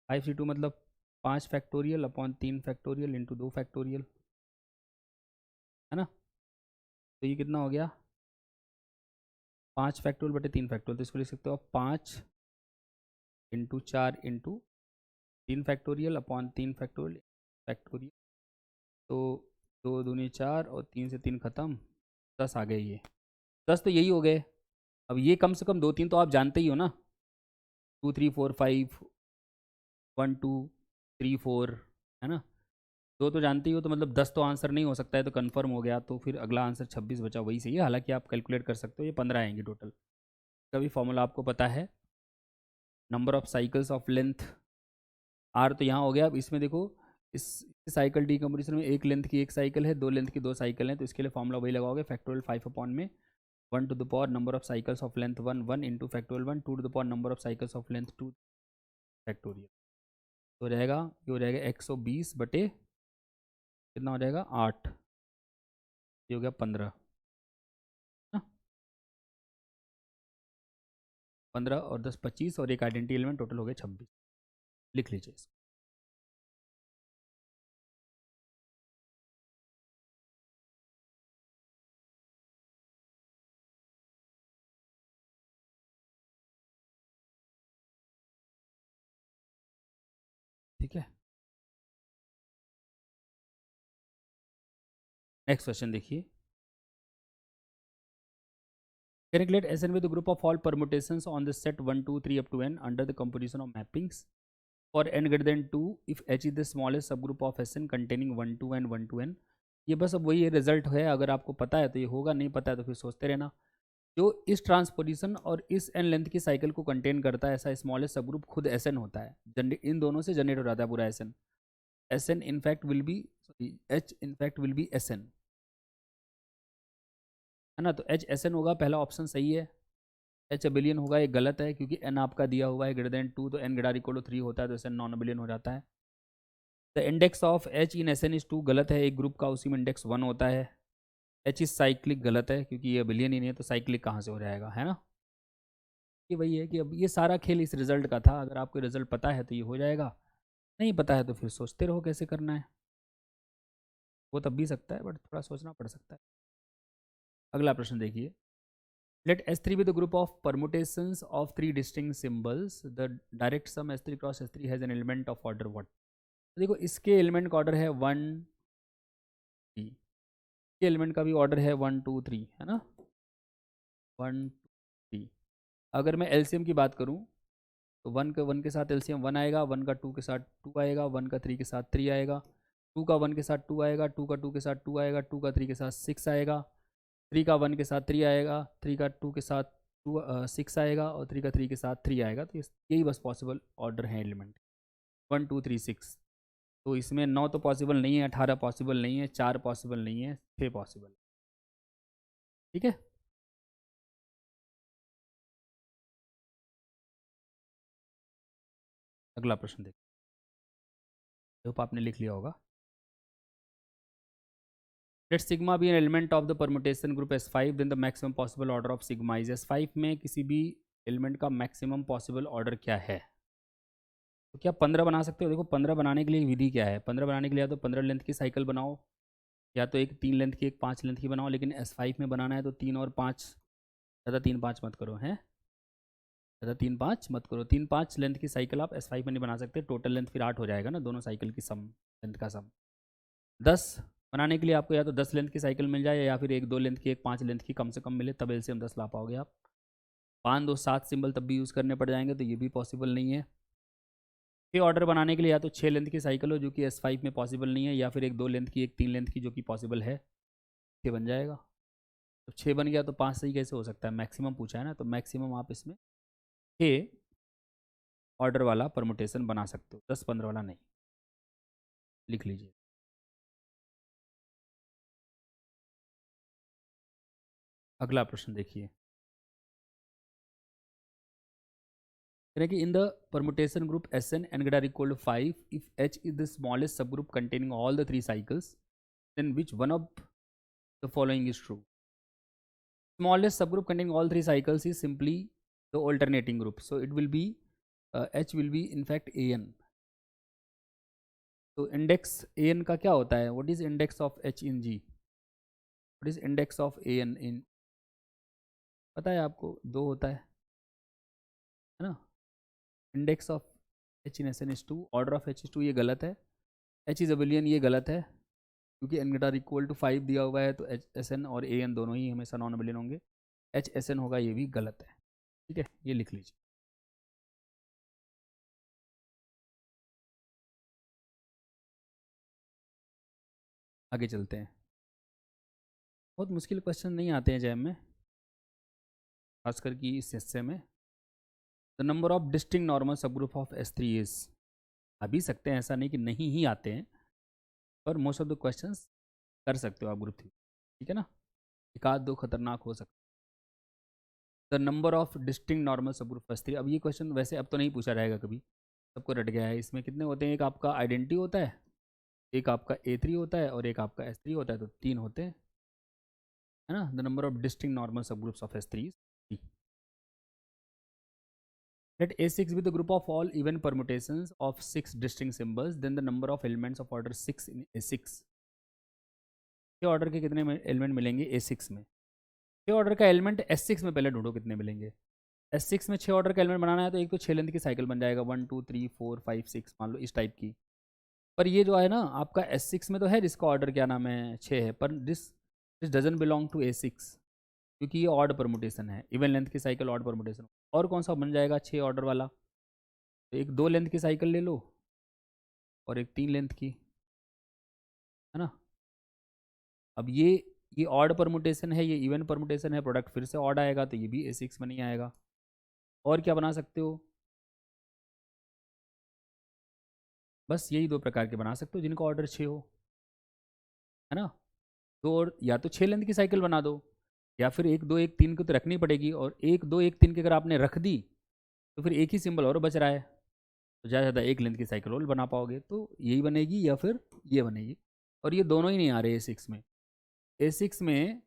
5 C2 मतलब 5 factorial upon 3 factorial into 2 factorial, है ना। तो ये कितना हो गया? 5 फैक्टोरियल बटे 3 फैक्टोरियल, तो इसको लिख सकते हो आप 5 into 4 into 3 factorial upon 3 factorial factorial. तो 2 दूनी 4 और 3 से 3 खत्म, 10 आ गए। ये 10 तो यही हो गए। अब ये कम से कम 2 3 तो आप जानते ही हो ना, 2 3 4 5 1 2 3 4, है ना। 2 तो जानते ही हो, तो मतलब 10 तो आंसर नहीं हो सकता है, तो कंफर्म हो गया। तो फिर अगला आंसर 26 बचा, वही सही है। हालांकि आप कैलकुलेट कर सकते हो, ये 15 आएंगे टोटल। का भी फॉर्मूला आपको पता है, number of cycles of length R, तो यहाँ हो गया। अब इसमें देखो, इस साइकिल डिकम्पोजिशन में एक लेंथ की एक साइकिल है, 2 लेंथ की 2 साइकिल हैं, तो इसके लिए फॉर्मूला वही लगाओगे, फैक्टोरियल 5 अपॉन में 1 to the power number of cycles of length 1 1 into factorial 1 2 to the power number of cycles of length 2 factorial. तो हो जाएगा, ये हो जाएगा 120 बटे कितना हो जाएगा 8, ये हो गया 15 ना। 15 और 10 25, और एक आइडेंटिटी एलिमेंट, टोटल हो गया 26। लिख लीजिए इसको। ठीक है, नेक्स्ट क्वेश्चन देखिए। Calculate SN with the group of all permutations on the set 1 2 3 up to n under the composition of mappings for n greater than 2 if h is the smallest subgroup of Sn containing 1 to n 1 to n। ये बस अब वही result है, अगर आपको पता है तो ये होगा, नहीं पता है तो फिर सोचते रहना। जो इस ट्रांसपोजिशन और इस एन लेंथ की साइकिल को कंटेन करता है, ऐसा स्मॉलेस्ट सब ग्रुप खुद Sn होता है। इन दोनों से जनरेट हो जाता है पूरा Sn। Sn in fact will be, sorry H in fact will be Sn, है ना। तो H Sn होगा, पहला ऑप्शन सही है। H अबिलियन होगा, ये गलत है क्योंकि n आपका दिया हुआ है ग्रेटर देन 2, तो n ग्रेटर इक्वल टू 3 होता है, तो Sn नॉन अबिलियन हो जाता है। The index of H in Sn is 2, गलत है, एक ग्रुप का उसी में इंडेक्स 1 होता है। H इज साइक्लिक, गलत है क्योंकि ये अबिलियन ही नहीं है, तो साइक्लिक कहाँ से हो जाएगा, है ना। ये वही है कि अब ये सारा खेल इस रिजल्ट का था, अगर आपको रिजल्ट पता है तो ये हो जाएगा, नहीं पता है तो फिर सोचते रहो कैसे करना है। वो तब भी सकता है बट थोड़ा सोचना पड़ सकता है। अगला प्रश्न देखिए, late S3 be the group of permutations of three distinct symbols, the direct sum S3 cross S3 has an element of order what। तो देखो इसके एलिमेंट का ऑर्डर है 1 3, इसके एलिमेंट का भी ऑर्डर है 1 2 3, है ना, 1 2 3। अगर मैं एलसीएम की बात करूं तो 1 के साथ एलसीएम 1 आएगा, 1 का 2 के साथ 2 आएगा, 1 का 3 के साथ 3 आएगा, 2 का 1 के साथ 2 आएगा, 2 का 2 के साथ 2 आएगा, 2 का 3 के साथ 6 आएगा, 3 का 1 के साथ 3 आएगा, 3 का 2 के साथ 6 आएगा, और 3 का 3 के साथ 3 आएगा। तो यही बस पॉसिबल ऑर्डर है एलिमेंट 1 2 3 6। तो इसमें 9 तो पॉसिबल नहीं है, 18 पॉसिबल नहीं है, 4 पॉसिबल नहीं है, 6 पॉसिबल। ठीक है, अगला प्रश्न देखो, होप आपने लिख लिया होगा। Let sigma be an element of the permutation group S5, then the maximum possible order of sigma is S5 में किसी भी एलिमेंट का मैक्सिमम पॉसिबल ऑर्डर क्या है। तो क्या 15 बना सकते हो। देखो 15 बनाने के लिए विधि क्या है, 15 बनाने के लिए या तो 15 लेंथ की साइकिल बनाओ, या तो एक 3 लेंथ की एक 5 लेंथ की बनाओ, लेकिन S5 में बनाना है तो 3 और 5, ज़्यादा 3 5 मत करो, हैं ज़्यादा 3 5 मत करो। 3 5 लेंथ की साइकिल आप S5 में नहीं बना सकते, टोटल लेंथ फिर 8 हो जाएगा ना, दोनों साइकिल की सम, लेंथ का सम। 10 बनाने के लिए आपको या तो 10 लेंथ की साइकिल मिल जाए, या फिर एक 2 लेंथ की एक 5 लेंथ की कम से कम मिले, तब एलसीएम 10 ला पाओगे आप। 5 2 7 सिंबल तब भी यूज़ करने पड़ जाएंगे, तो ये भी पॉसिबल नहीं है। फिर ऑर्डर बनाने के लिए या तो 6 लेंथ की साइकिल हो, जो कि S5 में पॉसिबल नहीं है, या फिर एक 2 लेंथ की एक 3 लेंथ की, जो कि पॉसिबल है, 6 बन जाएगा। तो 6 बन गया तो 5 सही कैसे हो सकता है, मैक्सिमम पूछा है ना, तो मैक्सिमम आप इसमें 6 ऑर्डर वाला परमुटेशन बना सकते हो, 10 15 वाला नहीं। लिख लीजिए। अगला प्रश्न देखिए, कि in the permutation group Sn n greater equal to 5 if H is the smallest subgroup containing all the 3 cycles, then which one of the following is true। Smallest subgroup containing all 3 cycles is simply the alternating group, so it will be H will be in fact An। तो index An का क्या होता है, what is index of H in G, what is index of An इन, पता है आपको, 2 होता है ना। Index of H in Sn is 2, order of H is 2, ये गलत है। H इज अबिलियन, ये गलत है क्योंकि n ग्रेटर इक्वल टू 5 दिया हुआ है, तो Sn और An दोनों ही हमेशा नॉन अबिलियन होंगे। H Sn होगा, ये भी गलत है। ठीक है, ये लिख लीजिए। आगे चलते हैं, बहुत मुश्किल क्वेश्चन नहीं आते हैं जैम में, खासकर कि इस हिस्से में। The number of distinct normal subgroup of S3 is, आ भी सकते हैं, ऐसा नहीं कि नहीं ही आते हैं, पर मोस्ट ऑफ द क्वेश्चन कर सकते हो आप ग्रुप 3। ठीक है ना, एक आध दो खतरनाक हो सकते। The number of distinct normal सब ग्रुप S3, अब ये क्वेश्चन वैसे अब तो नहीं पूछा जाएगा कभी, सबको रट गया है। इसमें कितने होते हैं, एक आपका आइडेंटिटी होता है, एक आपका A3 होता है, और एक आपका S3 होता है, तो 3 होते हैं, है ना। The number of distinct normal subgroups of S3 is 3। Let A6 be the group of all even permutations of 6 distinct symbols, then the number of elements of order 6 in A6। ये order के कितने element मिलेंगे A6 में। 6 order का element S6 में पहले ढूंढो कितने मिलेंगे। S6 में 6 ऑर्डर का एलिमेंट बनाना है तो एक तो 6 लेंथ की साइकिल बन जाएगा, 1 2 3 4 5 6 मान लो इस टाइप की। पर ये जो है ना आपका S6 में तो है, जिसका ऑर्डर क्या नाम है 6 है, पर this dozen belong to A6 क्योंकि ये ऑड परमुटेशन है, इवन लेंथ की साइकिल ऑड परमुटेशन। और कौन सा बन जाएगा 6 ऑर्डर वाला, तो एक 2 लेंथ की साइकिल ले लो और एक 3 लेंथ की, है ना। अब ये ऑड परमुटेशन है, ये इवन परमुटेशन है, प्रोडक्ट फिर से ऑड आएगा तो ये भी A6 में नहीं आएगा। और क्या बना सकते हो? बस यही 2 प्रकार के बना सकते हो जिनका ऑर्डर 6 हो, है ना। तो और या तो 6 लेंथ की साइकिल बना दो, या फिर 1 2 1 3 को तो रखनी पड़ेगी, और 1 2 1 3 की अगर आपने रख दी तो फिर एक ही सिंबल और बच रहा है, तो ज़्यादा से ज़्यादा 1 लेंथ की साइकिल और बना पाओगे, तो यही बनेगी या फिर ये बनेगी। और ये दोनों ही नहीं आ रहे A6 में। A6 में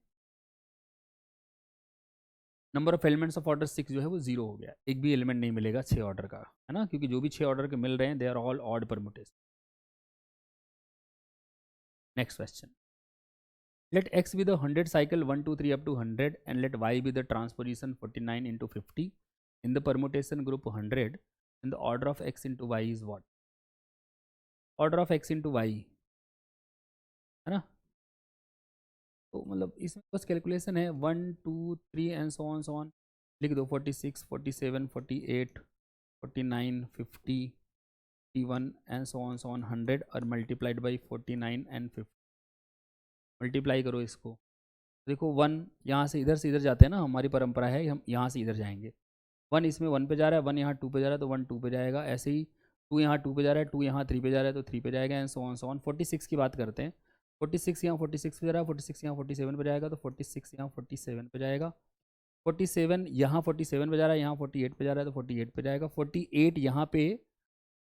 number of elements of order 6 जो है वो 0 हो गया, एक भी एलिमेंट नहीं मिलेगा 6 ऑर्डर का, है ना, क्योंकि जो भी 6 ऑर्डर के मिल रहे हैं they are all odd permutation. Next question, let x be the 100 cycle 1 2 3 up to 100 and let y be the transposition 49 into 50 in the permutation group 100, and the order of x into y is what? Order of x into y, है ना। तो मतलब इसमें बस calculation है 1 2 3 and so on लिख दो, 46 47 48 49 50 51 and so on 100 और मल्टीप्लाइड बाई 49 एंड 50, मल्टीप्लाई करो इसको। देखो 1 यहाँ से इधर जाते हैं ना, हमारी परंपरा है हम यहाँ से इधर जाएंगे। 1 इसमें 1 पे जा रहा है, 1 यहाँ 2 पे जा रहा है तो 1 2 पे जाएगा, ऐसे ही 2 यहाँ 2 पे जा रहा है, 2 यहाँ 3 पे जा रहा है तो 3 पे जाएगा, एंड सो ऑन 46 की बात करते हैं। 46 यहाँ 46 पे जा रहा है, 46 यहाँ 47 पे जाएगा तो 46 यहाँ 47 पे जाएगा, 47 यहाँ 47 पे जा रहा है, यहाँ 48 पे जा रहा है तो 48 पे जाएगा, 48 यहाँ पे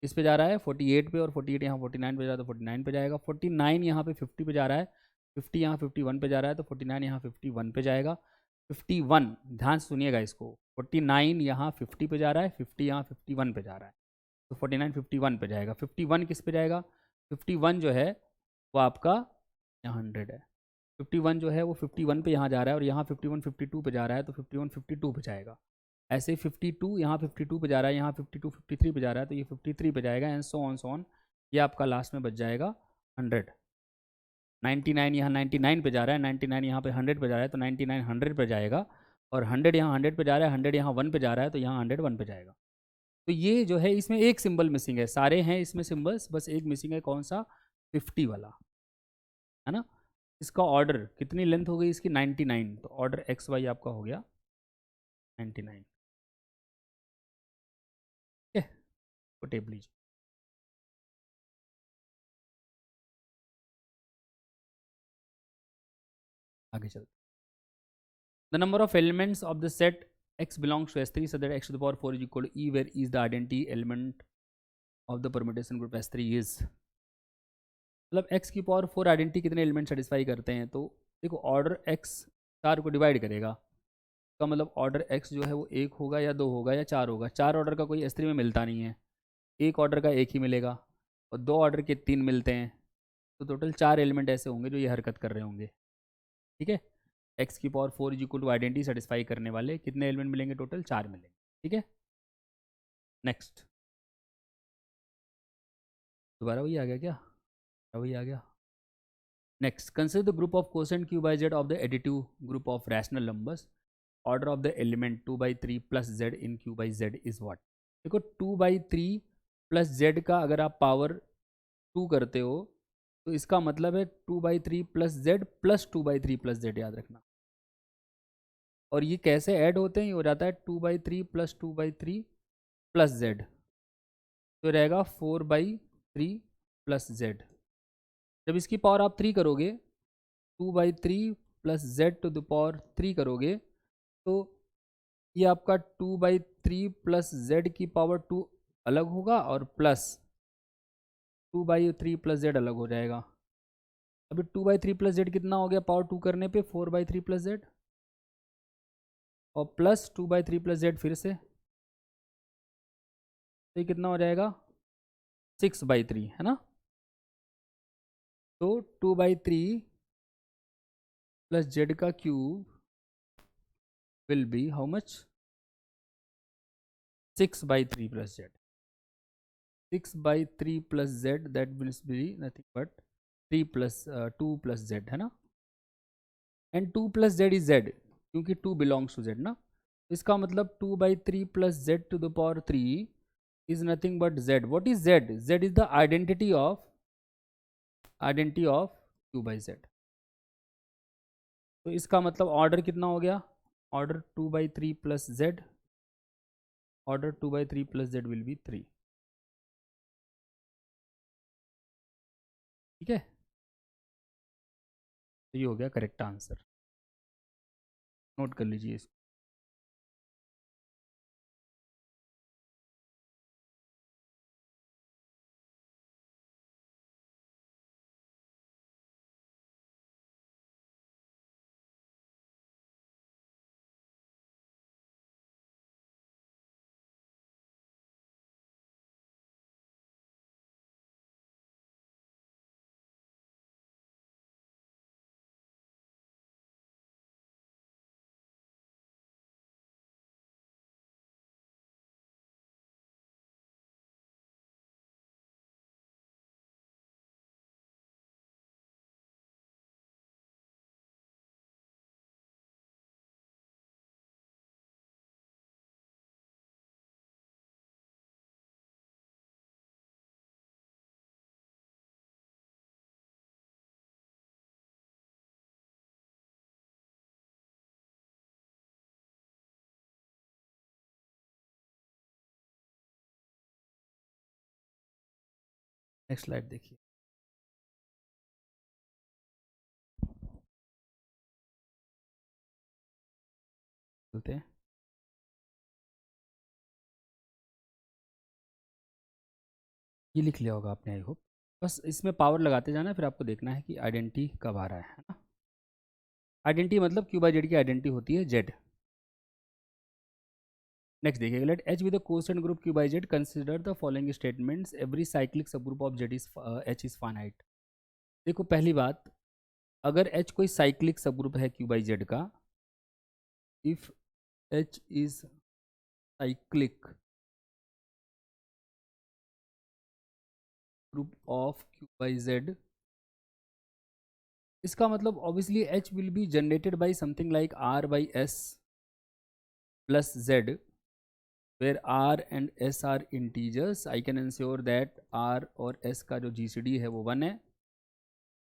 इस पे जा रहा है 48 पे, और 48 यहाँ 49 पे जा रहा है तो 49 पे जाएगा, 49 यहाँ पे 50 पे जा रहा है, 50 यहाँ 51 पे जा रहा है तो 49 यहाँ 51 पे जाएगा। 51 ध्यान से सुनिएगा इसको, 49 यहाँ 50 पे जा रहा है, 50 यहाँ 51 पे जा रहा है तो 49 51 पे जाएगा। 51 किस पे जाएगा? 51 जो है वो आपका यहाँ 100 है, 51 जो है वो 51 पे यहाँ जा रहा है, और यहाँ 51 52 पे जा रहा है तो 51 52 पे जाएगा। ऐसे 52 यहाँ 52 पे जा रहा है, यहाँ 52 53 पे जा रहा है तो ये 53 पे जाएगा, एंड सो ऑन ये आपका लास्ट में बच जाएगा 100। 99 यहाँ 99 पे जा रहा है, 99 यहाँ पे 100 पे जा रहा है तो 99 100 पे जाएगा, और 100 यहाँ 100 पे जा रहा है, 100 यहाँ 1 पे जा रहा है तो यहाँ 100 1 पे जाएगा। तो ये जो है इसमें एक सिंबल मिसिंग है, सारे हैं इसमें सिंबल्स, बस एक मिसिंग है, कौन सा? 50 वाला, है ना। इसका ऑर्डर कितनी लेंथ हो गई इसकी? 99, तो ऑर्डर एक्स वाई आपका हो गया 99। ठीक है, वो टेप लीजिए। आगे चलते, the number of elements of the set x belongs to S3 so that x to the power 4 is equal to E, where E is the identity element of the permutation group S3 is, मतलब x की power 4 identity कितने element satisfy करते हैं? तो देखो order x 4 को divide करेगा, का मतलब ऑर्डर x जो है वो 1 होगा या 2 होगा या 4 होगा। 4 ऑर्डर का कोई S3 में मिलता नहीं है, एक ऑर्डर का 1 ही मिलेगा, और 2 ऑर्डर के 3 मिलते हैं, तो टोटल 4 एलिमेंट ऐसे होंगे जो ये हरकत कर रहे होंगे। ठीक है, x की power 4 is equal to identity satisfy करने वाले कितने एलिमेंट मिलेंगे? टोटल 4 मिलेंगे। ठीक है, नेक्स्ट, दोबारा वही आ गया क्या? वही आ गया। Next, consider the group of quotient q by Z of the additive group of rational numbers, order of the element 2/3 plus Z in q by Z is what? देखो 2/3 प्लस जेड का अगर आप पावर 2 करते हो तो इसका मतलब है 2/3 plus Z plus 2/3 plus Z, याद रखना। और ये कैसे ऐड होते हैं? ये हो जाता है 2/3 प्लस 2/3 प्लस जेड, तो रहेगा 4/3 प्लस जेड। जब इसकी पावर आप 3 करोगे, 2/3 plus Z to the power 3 करोगे, तो ये आपका 2/3 प्लस जेड की पावर 2 अलग होगा, और प्लस 2/3 प्लस जेड अलग हो जाएगा। अभी 2/3 प्लस जेड कितना हो गया पावर 2 करने पे? 4/3 प्लस जेड, और प्लस 2/3 प्लस जेड फिर से, तो ये कितना हो जाएगा? 6/3, है ना। तो 2/3 प्लस जेड का cube will be how much? 6/3 plus Z, 6/3 plus Z, that wills be nothing but 3 plus 2 plus Z, है ना। And 2 plus Z is Z, क्योंकि 2 बिलोंग्स टू जेड ना, इसका मतलब 2/3 plus Z to the power 3 is nothing but z. What is z? Z is the identity of q by z. तो इसका मतलब order कितना हो गया? Order 2/3 plus z, order 2/3 plus z will be 3. ठीक है, तो ये हो गया करेक्ट आंसर. नोट कर लीजिए इसको. नेक्स्ट स्लाइड देखिए. चलते हैं. ये लिख लिया होगा आपने, आई होप. बस इसमें पावर लगाते जाना, फिर आपको देखना है कि आइडेंटिटी कब आ रहा है ना. आइडेंटिटी मतलब क्यू बाई जेड की आइडेंटिटी होती है जेड. नेक्स्ट देखिएगा. Let H with the quotient group Q by Z consider the following statements. Every cyclic subgroup of Z is H is finite. देखो पहली बात, अगर एच कोई साइक्लिक सब ग्रुप है क्यू बाई जेड का, if H is cyclic group of Q by Z, इसका मतलब obviously H will be generated by something like R by S plus Z, where r and s are integers. I can ensure that r और s का जो GCD है वो 1 है,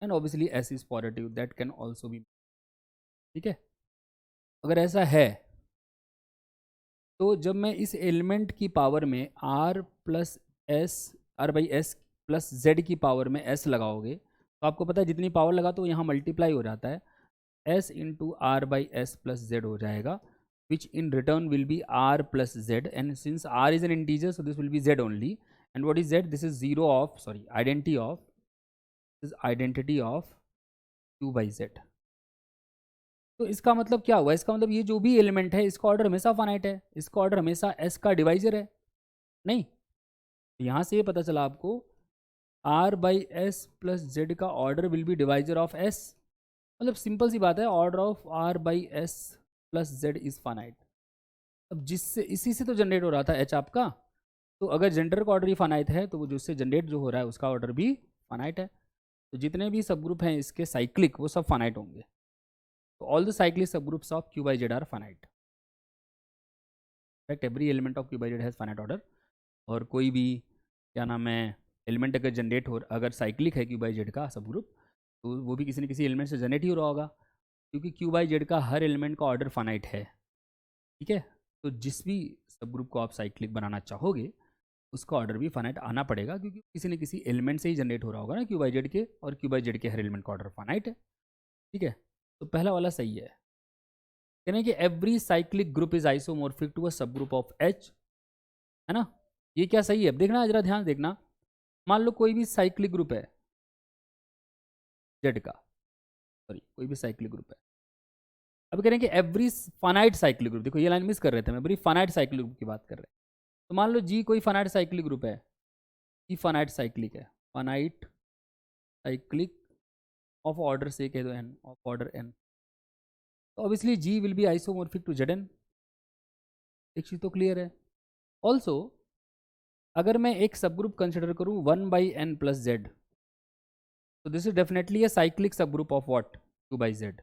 and obviously s is positive, that can also be. ठीक है, अगर ऐसा है तो जब मैं इस एलिमेंट की पावर में r प्लस एस, R by S plus Z की पावर में s लगाओगे, तो आपको पता है जितनी पावर लगा तो यहाँ मल्टीप्लाई हो जाता है, s into R by S plus Z हो जाएगा, which in return will be r plus z, and since r is an integer, so this will be z only. And what is z? This is identity of q by z. तो इसका मतलब क्या हुआ? इसका मतलब ये जो भी एलिमेंट है इसका ऑर्डर हमेशा फाइनाइट है, इसका ऑर्डर हमेशा s का डिवाइजर है. नहीं, यहाँ से ये पता चला आपको r by S plus Z का order will be divisor of s. मतलब सिंपल सी बात है, order of r by S plus Z is finite. अब जिससे इसी से तो जनरेट हो रहा था एच आपका, तो अगर जनरेटर का ऑर्डर ही फाइनाइट है तो वो जिससे जनरेट जो हो रहा है उसका ऑर्डर भी फाइनाइट है. तो जितने भी सब ग्रुप हैं इसके साइक्लिक वो सब फाइनाइट होंगे. तो all the cyclic subgroups of Q by Z are finite. Fact every element of Q by Z has finite order. और कोई भी क्या नाम है एलिमेंट अगर जनरेट हो, अगर साइक्लिक है क्यू बाई जेड का सब ग्रुप, तो वो भी किसी न किसी एलिमेंट से जनरेट ही हो रहा होगा, क्योंकि क्यू बाई जेड का हर एलिमेंट का ऑर्डर फाइनाइट है. ठीक है, तो जिस भी सब ग्रुप को आप साइक्लिक बनाना चाहोगे उसका ऑर्डर भी फाइनाइट आना पड़ेगा, क्योंकि किसी न किसी एलिमेंट से ही जनरेट हो रहा होगा ना क्यू बाई जेड के, और क्यू बाई जेड के हर एलिमेंट का ऑर्डर फाइनाइट है. ठीक है, तो पहला वाला सही है. कहने कि every cyclic group is isomorphic to a subgroup of H, है ना. ये क्या सही है? अब देखना, जरा ध्यान देखना. मान लो कोई भी साइक्लिक ग्रुप है जेड का, कोई भी साइक्लिक ग्रुप है. अब कह रहे हैं कि एवरी फाइनाइट साइक्लिक ग्रुप, देखो ये लाइन मिस कर रहे थे, मैं बड़ी फाइनाइट साइक्लिक ग्रुप की बात कर रहे हैं. तो मान लो जी कोई फाइनाइट साइक्लिक ग्रुप है, जी फाइनाइट साइक्लिक है, फाइनाइट साइक्लिक ऑफ ऑर्डर से कह दो एन, ऑफ ऑर्डर एन, तो obviously G will be isomorphic to Z N. एक चीज़ तो क्लियर है. ऑल्सो अगर मैं एक सब ग्रुप कंसिडर करूँ 1/n प्लस जेड, तो this is definitely a cyclic subgroup of what, 2/z.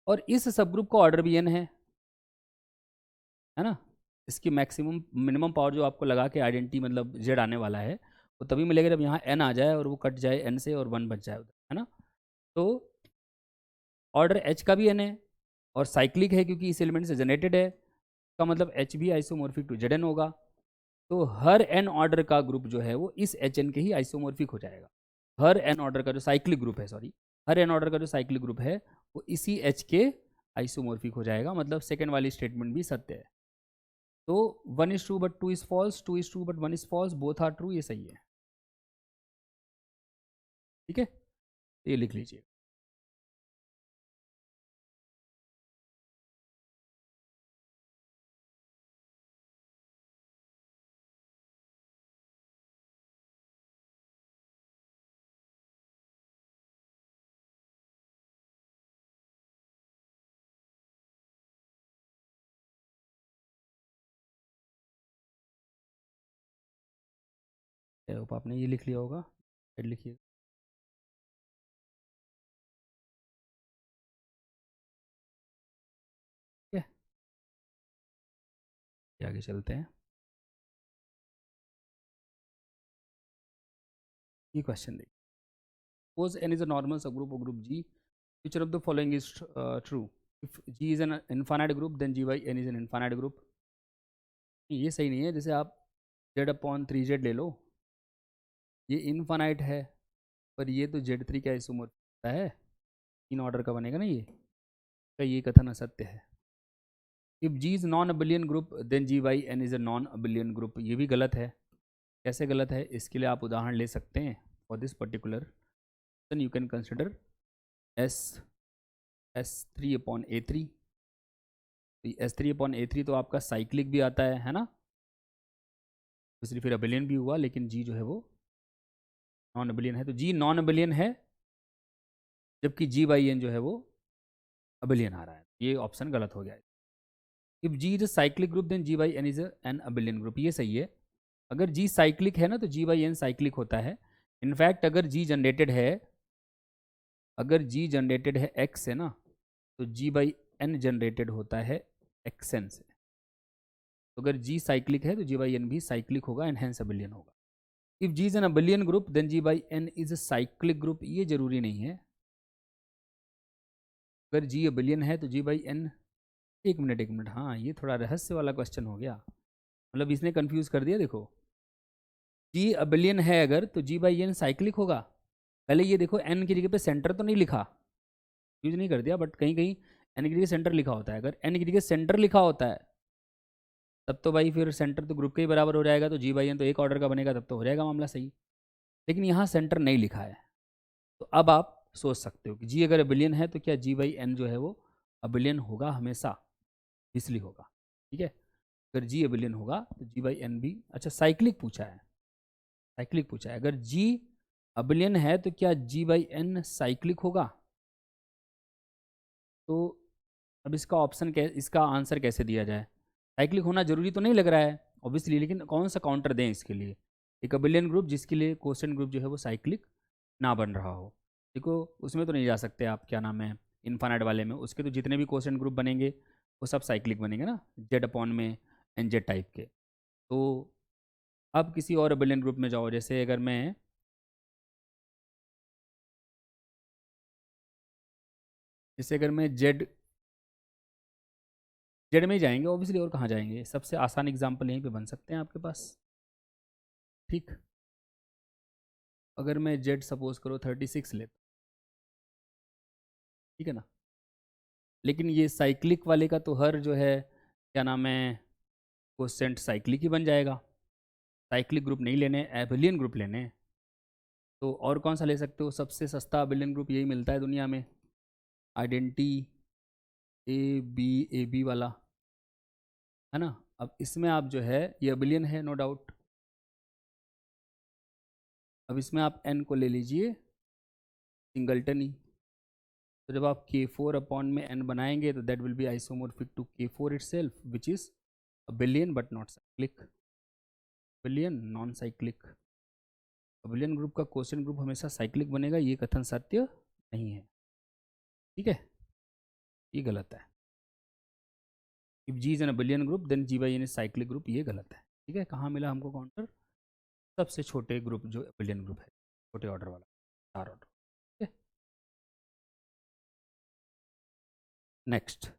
और इस सब ग्रुप का ऑर्डर भी n है ना. इसकी मैक्सिमम मिनिमम पावर जो आपको लगा के आइडेंटिटी मतलब जेड आने वाला है वो तभी मिलेगा जब यहाँ एन आ जाए और वो कट जाए एन से और 1 बच जाए उधर, है ना। तो ऑर्डर एच का भी एन है और साइक्लिक है क्योंकि इस एलिमेंट से जनरेटेड है, का मतलब एच भी आइसोमॉर्फिक टू जेड एन होगा। तो हर एन ऑर्डर का ग्रुप जो है वो इस एच एन के ही आइसोमॉर्फिक हो जाएगा। हर एन ऑर्डर का जो साइक्लिक ग्रुप है, सॉरी, हर एन ऑर्डर का जो साइक्लिक ग्रुप है वो इसी एच के आइसोमॉर्फिक हो जाएगा, मतलब सेकेंड वाली स्टेटमेंट भी सत्य है। तो 1 is true but 2 is false, 2 is true but 1 is false, both are true, ये सही है। ठीक है, ये लिख लीजिए। होप आपने ये लिख लिया होगा, हेड लिखिए। ठीक है, आगे चलते हैं। ये क्वेश्चन देखिए, suppose n is a normal subgroup of group G, which of the following is true? If G is an infinite group, then G by n is an infinite group। ये सही नहीं है, जैसे आप Z/3Z ले लो, ये infinite है पर ये तो Z3 का आइसोमॉर्फिक है, इन ऑर्डर का बनेगा ना ये, तो ये कथन असत्य है। If G is non abelian group then G by n is a non abelian group, ये भी गलत है। कैसे गलत है, इसके लिए आप उदाहरण ले सकते हैं। For this particular then you can consider S3/A3। S3/A3 तो आपका साइक्लिक भी आता है ना, इसलिए फिर अबिलियन भी हुआ, लेकिन G जो है वो नॉन अबिलियन है, तो G नॉन अबिलियन है जबकि G by n जो है वो अबिलियन आ रहा है, ये ऑप्शन गलत हो गया है। If G is a cyclic group then G by n is an abelian group, ये सही है। अगर G साइक्लिक है ना तो G by n साइक्लिक होता है। इनफैक्ट अगर G जनरेटेड है, अगर G जनरेटेड है X से ना, तो G by n जनरेटेड होता है XN से। तो अगर G साइक्लिक है तो G by n भी साइक्लिक होगा एंड हेंस अबिलियन होगा। If G is an abelian group then G by n is a cyclic group, ये जरूरी नहीं है। अगर G अबिलियन है तो G by n, एक मिनट, हाँ ये थोड़ा रहस्य वाला क्वेश्चन हो गया, मतलब इसने कंफ्यूज कर दिया। देखो G अबिलियन है अगर तो G by n साइक्लिक होगा। पहले ये देखो n की जगह पे सेंटर तो नहीं लिखा, यूज नहीं कर दिया, बट कहीं कहीं n की जगह सेंटर लिखा होता है। अगर n की जगह सेंटर लिखा होता है तब तो भाई फिर सेंटर तो ग्रुप के ही बराबर हो जाएगा, तो G by n तो एक ऑर्डर का बनेगा, तब तो हो जाएगा मामला सही। लेकिन यहाँ सेंटर नहीं लिखा है, तो अब आप सोच सकते हो कि G अगर अबिलियन है तो क्या G by n जो है वो अबिलियन होगा हमेशा, इसलिए होगा। ठीक है, अगर G अबिलियन होगा तो G by n भी, अच्छा साइक्लिक पूछा है, साइक्लिक पूछा है, अगर G अबिलियन है तो क्या G by n साइक्लिक होगा। तो अब इसका ऑप्शन इसका आंसर कैसे दिया जाए, साइक्लिक होना जरूरी तो नहीं लग रहा है ऑब्वियसली, लेकिन कौन सा काउंटर दें इसके लिए, एक अबिलियन ग्रुप जिसके लिए क्वेश्चन ग्रुप जो है वो साइक्लिक ना बन रहा हो। देखो उसमें तो नहीं जा सकते आप, क्या नाम है, इन्फानाइट वाले में, उसके तो जितने भी क्वेश्चन ग्रुप बनेंगे वो सब साइक्लिक बनेंगे ना, Z/में एन जेड टाइप के। तो अब किसी और अबिलियन ग्रुप में जाओ, जैसे अगर मैं, जैसे अगर मैं जेड में ही जाएंगे ऑब्वियसली, और कहाँ जाएंगे, सबसे आसान एग्जाम्पल यहीं पे बन सकते हैं आपके पास। ठीक, अगर मैं जेड सपोज करो 36 ले, ठीक है ना, लेकिन ये साइक्लिक वाले का तो हर जो है क्या नाम है कोसेंट साइक्लिक ही बन जाएगा, साइक्लिक ग्रुप नहीं लेने, एबिलियन ग्रुप लेने। तो और कौन सा ले सकते हो, सबसे सस्ता एबिलियन ग्रुप यही मिलता है दुनिया में, आइडेंटी ए बी वाला, है ना। अब इसमें आप जो है ये एबिलियन है नो डाउट, अब इसमें आप एन को ले लीजिए सिंगल्टन ही, तो जब आप K4 में n बनाएंगे तो that will be isomorphic to K4 itself which is abelian but not cyclic, abelian non cyclic. Abelian group का क्वेश्चन ग्रुप हमेशा साइक्लिक बनेगा, ये कथन सत्य नहीं है। ठीक है, ये गलत है। If G is an abelian group then G by N is cyclic group, ये गलत है। ठीक है, कहाँ मिला हमको काउंटर? सबसे छोटे ग्रुप जो अबिलियन ग्रुप है, छोटे ऑर्डर वाला, 4 ऑर्डर। ठीक है, next,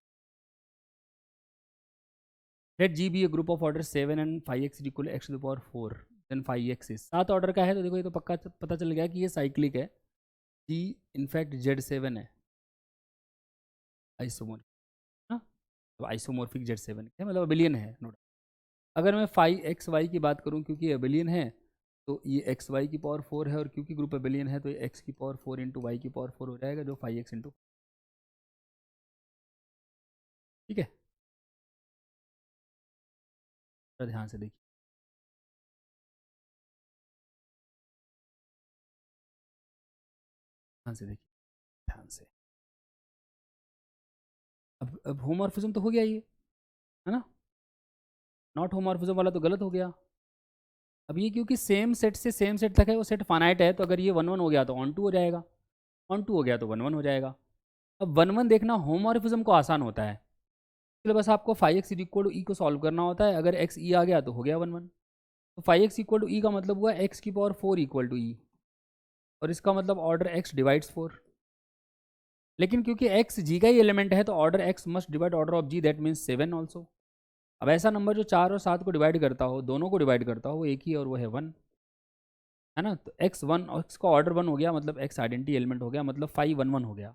let G be a group of order 7 and 5x equal x to the power 4 then 5x is 7 order का है, तो देखो ये तो पक्का पता चल गया कि ये साइक्लिक है। जी इनफैक्ट Z7 है, आइसोमोर्फिक, ना, तो आइसोमोर्फिक Z7 है, मतलब अबिलियन है, नो। अगर मैं 5xy की बात करूं, क्योंकि ये अबिलियन है, तो ये xy की पावर 4 है, और क्योंकि ग्रुप अबिलियन है तो ये x की पावर 4 इंटू वाई की पावर 4 हो जाएगा, जो 5x इंटू। ठीक है, तो ध्यान से देखिए, ध्यान से देखिए, ध्यान से। अब होमोर्फिज्म तो हो गया ये, है ना, नॉट होमोर्फिज्म वाला तो गलत हो गया। अब ये क्योंकि सेम सेट से सेम सेट तक है, वो सेट फाइनाइट है, तो अगर ये 1 1 हो गया तो ऑन टू हो जाएगा, ऑन टू हो गया तो 1 1 हो जाएगा। अब 1 1 देखना होमोर्फिज्म को आसान होता है, इसलिए बस आपको 5x इक्वल टू ई को सॉल्व करना होता है। अगर x ई आ गया तो हो गया 1 1। तो 5x इक्वल टू ई का मतलब हुआ x की पावर 4 इक्वल टू ई, और इसका मतलब ऑर्डर x डिवाइड्स 4। लेकिन क्योंकि x जी का ही एलिमेंट है, तो order x must divide order of G, that means 7 also. अब ऐसा नंबर जो 4 और 7 को डिवाइड करता हो, दोनों को डिवाइड करता हो, वो एक ही और वो है 1, है ना। तो x1 और x का ऑर्डर 1 हो गया, मतलब x आइडेंटिटी एलिमेंट हो गया, मतलब 5 1 1 हो गया।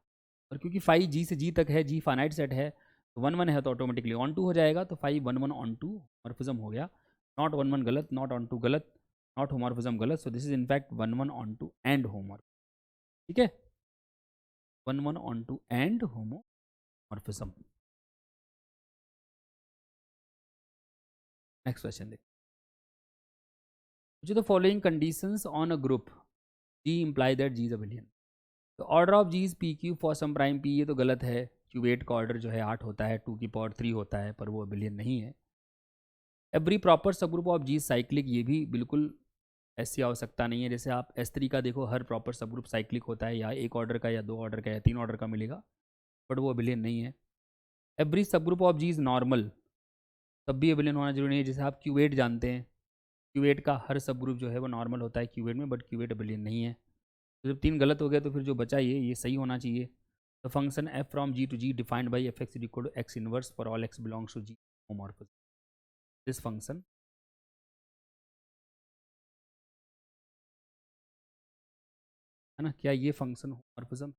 और क्योंकि 5 जी से जी तक है, जी फाइनाइट सेट है, तो 1 1 है तो ऑटोमेटिकली ऑन टू हो जाएगा, तो 5 1 1 ऑन टू होमोर्फिज्म हो गया। नॉट 1 1 गलत, नॉट ऑन टू गलत, नॉट होमोर्फिज्म गलत, so this is in fact 1 1 onto and homomorph. ठीक है, 1 1 onto and homomorphism. Next question देख, जो the following conditions on a group G imply that G is abelian. तो order of G is P Q for some prime P, ये तो गलत है। क्यूबेट का ऑर्डर जो है 8 होता है, 2 की पावर 3 होता है, पर वो अबिलियन नहीं है। Every proper subgroup of ji cyclic, ये भी बिल्कुल ऐसी आवश्यकता नहीं है। जैसे आप S3 का देखो, हर प्रॉपर सब ग्रुप साइक्लिक होता है, या एक ऑर्डर का, या 2 ऑर्डर का, या 3 ऑर्डर का मिलेगा, बट वो अबिलियन नहीं है। Every subgroup of G is normal, तब भी अबिलियन होना जरूरी नहीं है। जैसे आप क्यूएट जानते हैं, क्यूएट का हर सब ग्रुप जो है वो नॉर्मल होता है क्यूएट में, बट क्यूएट अबिलियन नहीं है। तो जब 3 गलत हो गया, तो फिर जो बचा ये सही होना चाहिए। The function f from G to G defined by F X equal to X inverse for all X belongs to G homomorphism. This function, है ना, क्या ये फंक्शन होमोर्फिज्म,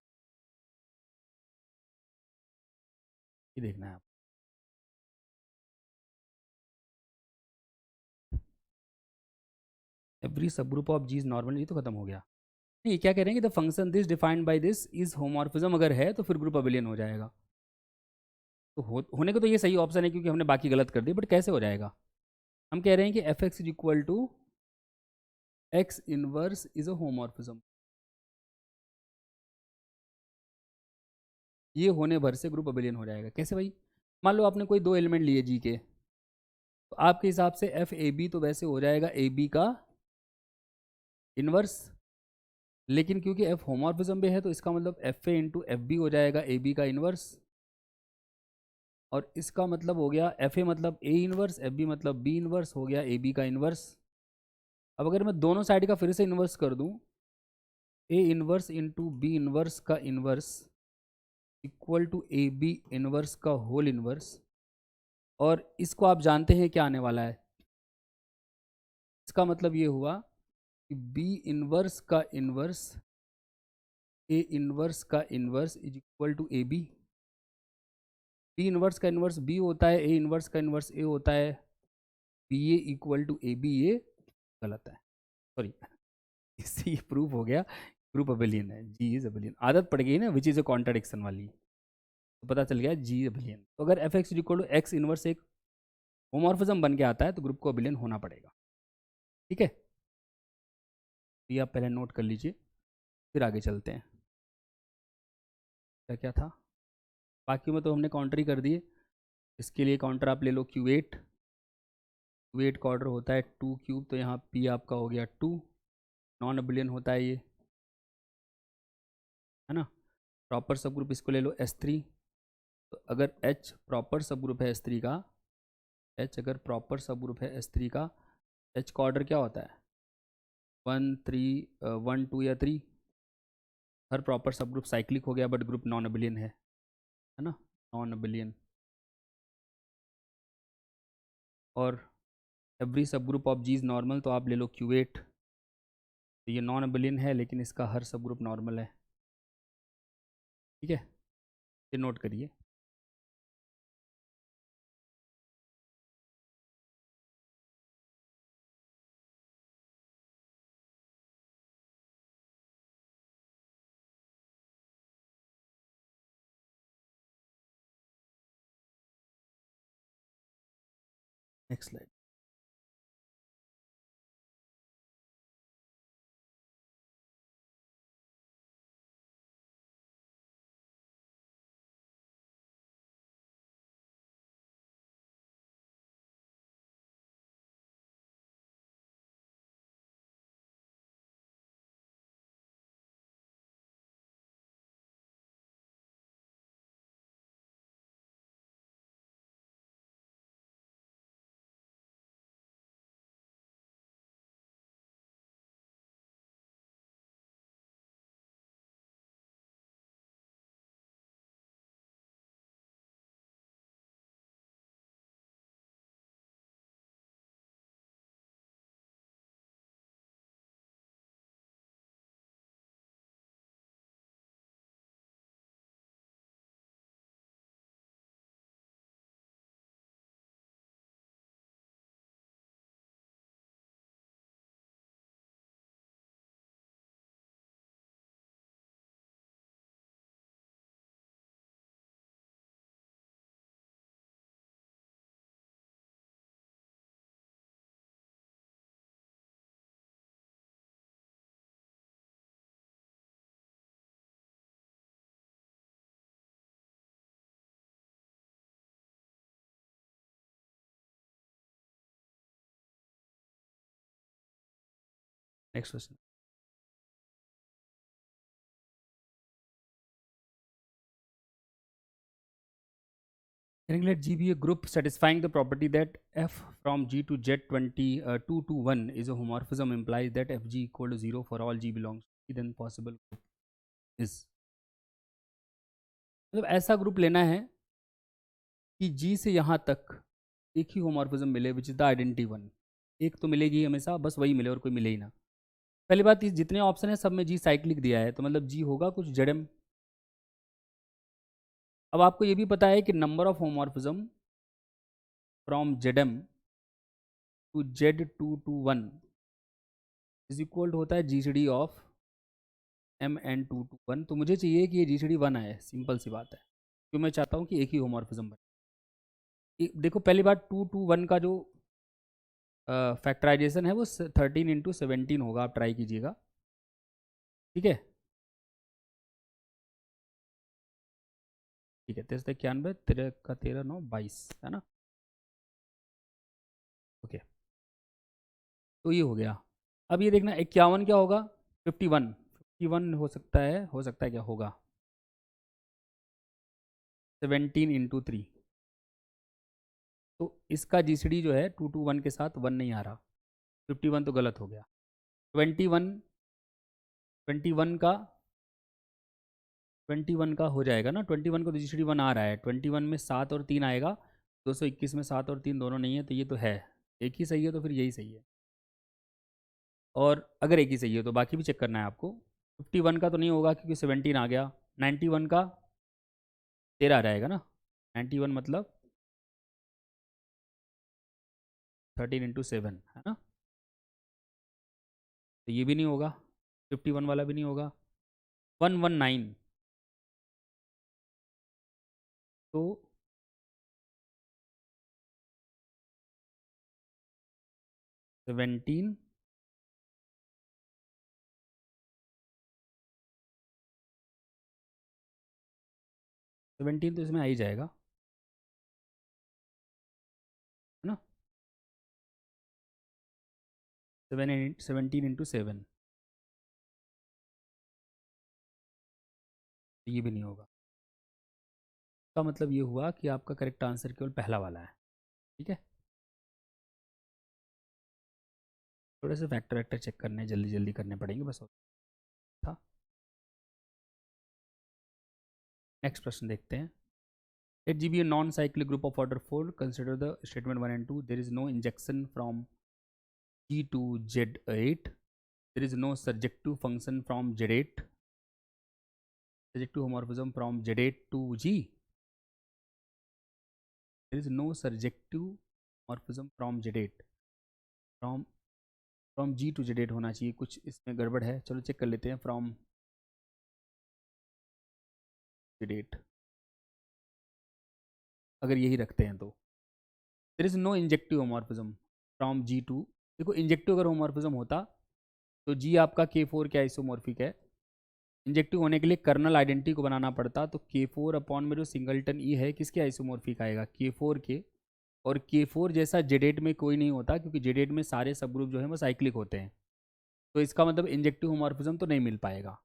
ये देखना है आप। Every subgroup of G is normal, ये तो खत्म हो गया। नहीं, क्या कह रहे हैं कि the function this defined by this is homomorphism, अगर है तो फिर ग्रुप अबिलियन हो जाएगा। तो होने को तो ये सही ऑप्शन है, क्योंकि हमने बाकी गलत कर दी, बट कैसे हो जाएगा? हम कह रहे हैं कि F X is equal to X inverse is a homomorphism, ये होने भर से ग्रुप अबिलियन हो जाएगा। कैसे भाई? मान लो आपने कोई 2 एलिमेंट लिए जी के, तो आपके हिसाब से एफ ए बी तो वैसे हो जाएगा ए बी का इनवर्स, लेकिन क्योंकि एफ होमोर्फिज्म पे है, तो इसका मतलब F A into F B हो जाएगा ए बी का इनवर्स, और इसका मतलब हो गया एफ ए मतलब ए इनवर्स, एफ बी मतलब बी इनवर्स, हो गया ए बी का इनवर्स। अब अगर मैं दोनों साइड का फिर से इन्वर्स कर दूं, A inverse into B inverse का inverse equal to A B inverse का होल इनवर्स, और इसको आप जानते हैं क्या आने वाला है। इसका मतलब ये हुआ कि बी इनवर्स का इनवर्स ए इनवर्स का inverse is equal to A B. B inverse का इनवर्स बी होता है, ए इनवर्स का इनवर्स ए होता है, B A equal to A B, ये गलत है, सॉरी। इससे ये प्रूफ हो गया ग्रुप अबिलियन है, जी इज अबिलियन। आदत पड़ गई ना, विच इज अ कॉन्ट्राडिक्शन वाली, तो पता चल गया जी अबिलियन। तो अगर F X equal to X inverse एक होमोर्फिज्म बन के आता है, तो ग्रुप को अबिलियन होना पड़ेगा। ठीक है, तो ये आप पहले नोट कर लीजिए, फिर आगे चलते हैं। क्या क्या था बाकी में, तो हमने काउंटर ही कर दिए। इसके लिए काउंटर आप ले लो Q8, Q8 का ऑर्डर होता है 2 क्यूब, तो यहाँ P आपका हो गया 2, नॉन अबिलियन होता है ये, है ना। प्रॉपर सब ग्रुप इसको ले लो S3, तो अगर H प्रॉपर सब ग्रुप है S3 का, H अगर प्रॉपर सब ग्रुप है S3 का, H का ऑर्डर क्या होता है? 1 2 या 3। हर प्रॉपर सब ग्रुप साइक्लिक हो गया, बट ग्रुप नॉन अबिलियन है ना, नॉन अबिलियन। और every subgroup of G is normal, तो आप ले लो Q8। तो ये नॉन अबिलियन है लेकिन इसका हर सब ग्रुप नॉर्मल है। ठीक है, ये नोट करिए। Next slide. Next question. Let G be a group satisfying the property that f from G to Z 2 to 1 is a homomorphism, implies that fg equal to 0 for all G belongs to G, then possible group is। मतलब ऐसा group लेना है कि G से यहाँ तक एक ही होमोर्फिज्म मिले, which is the identity one. एक तो मिलेगी हमेशा, बस वही मिले और कोई मिले ही ना। पहली बात, इस जितने ऑप्शन है सब में जी साइक्लिक दिया है, तो मतलब जी होगा कुछ जेडम। अब आपको ये भी पता है कि नंबर ऑफ होमोर्फिज्म फ्रॉम जेडम to Z2 to 1 is equal होता है GCD ऑफ MN2 to 1। तो मुझे चाहिए कि ये GCD 1 आए, सिंपल सी बात है, क्यों मैं चाहता हूँ कि एक ही होमोर्फिज्म बने। देखो पहली बात, 2 to 1 का जो फैक्टराइजेशन है वो 13 into 17 होगा, आप ट्राई कीजिएगा। ठीक है, ठीक है, 13 91 13 का 13 9 22 है ना। ओके, तो ये हो गया। अब ये देखना 51 क्या होगा, 51। 51 हो सकता है क्या होगा, 17 into 3। तो इसका GCD जो है 2 to 1 के साथ 1 नहीं आ रहा, 51 तो गलत हो गया। 21 21 का 21 का हो जाएगा ना, 21 को तो GCD 1 आ रहा है, 21 में 7 और 3 आएगा, 221 में 7 और 3 दोनों नहीं है, तो ये तो है, एक ही सही है, तो फिर यही सही है। और अगर एक ही सही है तो बाकी भी चेक करना है आपको। 51 का तो नहीं होगा क्योंकि 17 आ गया। 91 का 13 आ जाएगा ना, 91 मतलब 13 into 7 है ना, तो ये भी नहीं होगा, 51 वाला भी नहीं होगा। 119, तो 17 17 तो इसमें आ ही जाएगा, है ना। 17 into 7, तो ये भी नहीं होगा। का मतलब ये हुआ कि आपका करेक्ट आंसर केवल पहला वाला है। ठीक है, थोड़े से फैक्टर वैक्टर चेक करने जल्दी जल्दी करने पड़ेंगे बस था। नेक्स्ट प्रश्न देखते हैं। Let G be a non-cyclic group of order 4. Consider the statement 1 and 2. There is no injection from G to Z8. There is no surjective function from Z8. Surjective homomorphism from Z8 to G. There is no surjective homomorphism from Z8. From G to Z8 होना चाहिए, कुछ इसमें गड़बड़ है। चलो check कर लेते हैं। From Z8 अगर यही रखते हैं तो there is no injective homomorphism from G to. देखो इंजेक्टिव अगर होमोमॉर्फिज्म होता तो जी आपका K4 के आइसोमॉर्फिक है। इंजेक्टिव होने के लिए कर्नल आइडेंटिटी को बनाना पड़ता, तो K4 अपॉन में जो सिंगलटन ई है किसके आइसोमॉर्फिक आएगा, K4 के। और K4 जैसा Z8 में कोई नहीं होता, क्योंकि Z8 में सारे सब ग्रुप जो है वो साइक्लिक होते हैं। तो इसका मतलब इंजेक्टिव होमोमॉर्फिज्म तो नहीं मिल पाएगा।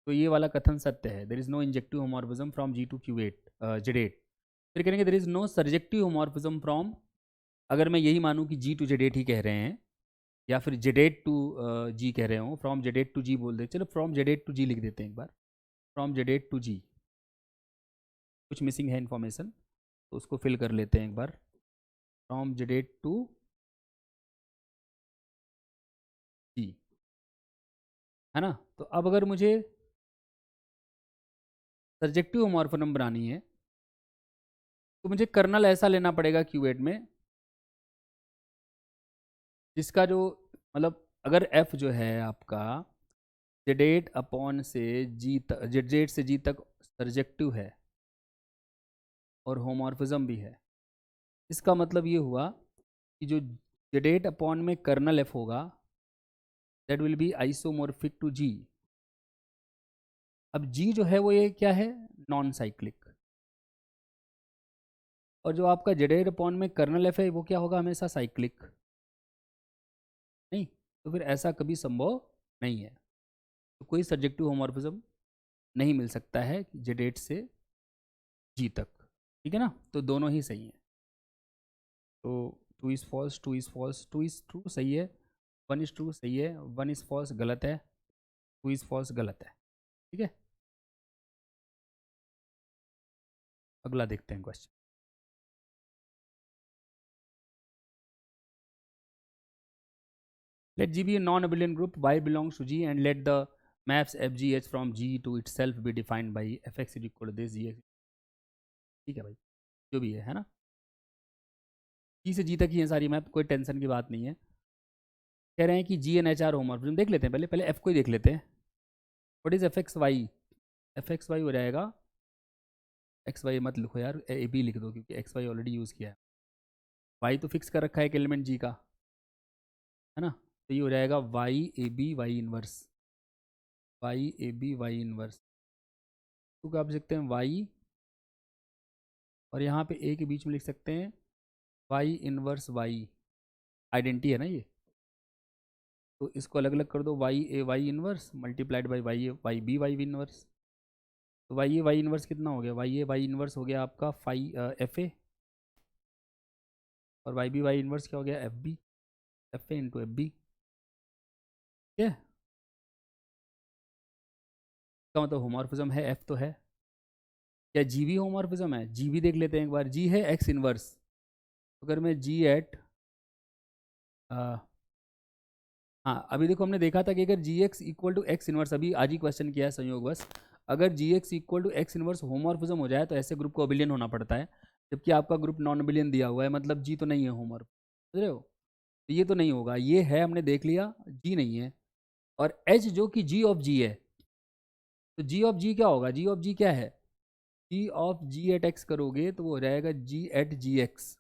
तो ये वाला कथन सत्य है। There is no injective homomorphism from G to Q8 Z8। फिर करेंगे there is no surjective homomorphism from, अगर मैं यही मानूं कि G टू Z8 ही कह रहे हैं या फिर Z8 टू G कह रहे हो, फ्रॉम Z8 टू G बोल दे। चलो फ्रॉम Z8 टू G लिख देते हैं एक बार। फ्रॉम Z8 टू G कुछ मिसिंग है इन्फॉर्मेशन, तो उसको फिल कर लेते हैं एक बार। फ्रॉम Z8 टू G, है ना। तो अब अगर मुझे सर्जेक्टिव होमोमॉर्फिज्म बनानी है तो मुझे कर्नल ऐसा लेना पड़ेगा Q8 में जिसका जो मतलब, अगर F जो है आपका Z8 अपॉन से G तक, Z8 से G तक सर्जेक्टिव है और होमोमॉर्फिज्म भी है, इसका मतलब ये हुआ कि जो Z8 अपॉन में कर्नल F होगा that will be isomorphic to G। अब G जो है वो ये क्या है, नॉन साइक्लिक। और जो आपका Z8 अपॉन में कर्नल F है वो क्या होगा, हमेशा साइक्लिक। नहीं, तो फिर ऐसा कभी संभव नहीं है। तो कोई सब्जेक्टिव होमोमॉर्फिज्म नहीं मिल सकता है Z8 से G तक। ठीक है ना, तो दोनों ही सही हैं। तो 2 is false, 2 is false, 2 is true सही है, 1 इज़ ट्रू सही है, 1 इज़ फॉल्स गलत है, 2 इज़ फॉल्स गलत है। ठीक है, अगला देखते हैं question. Let G be a non-abelian group, Y belongs to G, and let the maps FGH from G to itself be defined by fx is equal to this Gx। ठीक है भाई, जो भी है ना, G से G तक ही है सारी मैप, कोई टेंशन की बात नहीं है। कह रहे हैं कि जी एन एच आर होमोमॉर्फिज्म देख लेते हैं, पहले एफ को ही देख लेते हैं। What is F X Y, F X Y हो जाएगा, एक्स वाई मत लिखो यार, ए बी लिख दो, क्योंकि एक्स वाई ऑलरेडी यूज़ किया है। वाई तो फिक्स कर रखा है एक एलिमेंट जी का, है ना। तो ये हो जाएगा Y A B Y inverse, Y A B Y inverse. तो क्या आप लिख सकते हैं वाई, और यहाँ पे ए के बीच में लिख सकते हैं वाई इनवर्स वाई, आइडेंटिटी है ना ये। तो इसको अलग अलग कर दो, Y A Y inverse multiplied by Y A Y B Y inverse. तो वाई ए वाई इनवर्स कितना हो गया, वाई ए वाई इनवर्स हो गया आपका एफ ए, और वाई बी वाई इनवर्स क्या हो गया, F B, F A into F B. ठीक है, इसका मतलब होमोमॉर्फिज्म है, एफ तो है। क्या जी भी होमोमॉर्फिज्म है, जी भी देख लेते हैं एक बार। जी है एक्स इनवर्स, अगर मैं जी एट हाँ, अभी देखो हमने देखा था कि अगर G X equal to X inverse, अभी आज ही क्वेश्चन किया है संयोग बस, अगर G X equal to X inverse homomorphism हो जाए तो ऐसे ग्रुप को अबिलियन होना पड़ता है, जबकि आपका ग्रुप नॉन अबिलियन दिया हुआ है, मतलब जी तो नहीं है होमोमॉर्फ, समझ रहे हो। तो ये तो नहीं होगा, ये है हमने देख लिया, जी नहीं है। और एच जो कि जी ऑफ जी है, तो जी ऑफ जी क्या होगा, जी ऑफ जी क्या है, जी ऑफ जी एट एक्स करोगे तो वो हो जाएगा जी एट जी एक्स,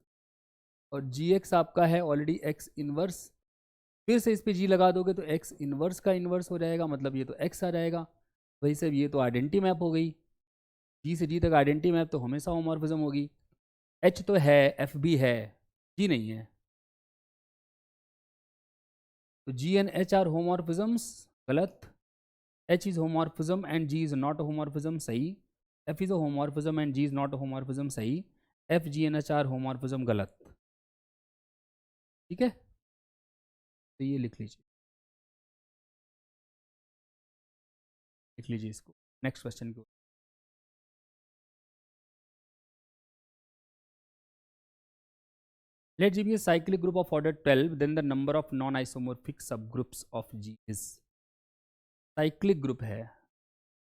और जी एक्स आपका है ऑलरेडी एक्स इनवर्स, फिर से इस पे जी लगा दोगे तो एक्स इनवर्स का इनवर्स हो जाएगा, मतलब ये तो एक्स आ जाएगा। वही सब, ये तो आइडेंटिटी मैप हो गई, जी से जी तक आइडेंटिटी मैप तो हमेशा होमोमॉर्फिज्म होगी। एच तो है, एफ भी है, जी नहीं है। तो G and H are homomorphisms गलत, H is homomorphism and G is not homomorphism सही। F is a homomorphism and G is not a homomorphism, सही। F G and H are homomorphism, गलत। ठीक है, तो ये लिख लीजिए, लिख लीजिए इसको। नेक्स्ट क्वेश्चन को, let G be a cyclic group of order 12, then the number of non-isomorphic subgroups of G is। Cyclic group है,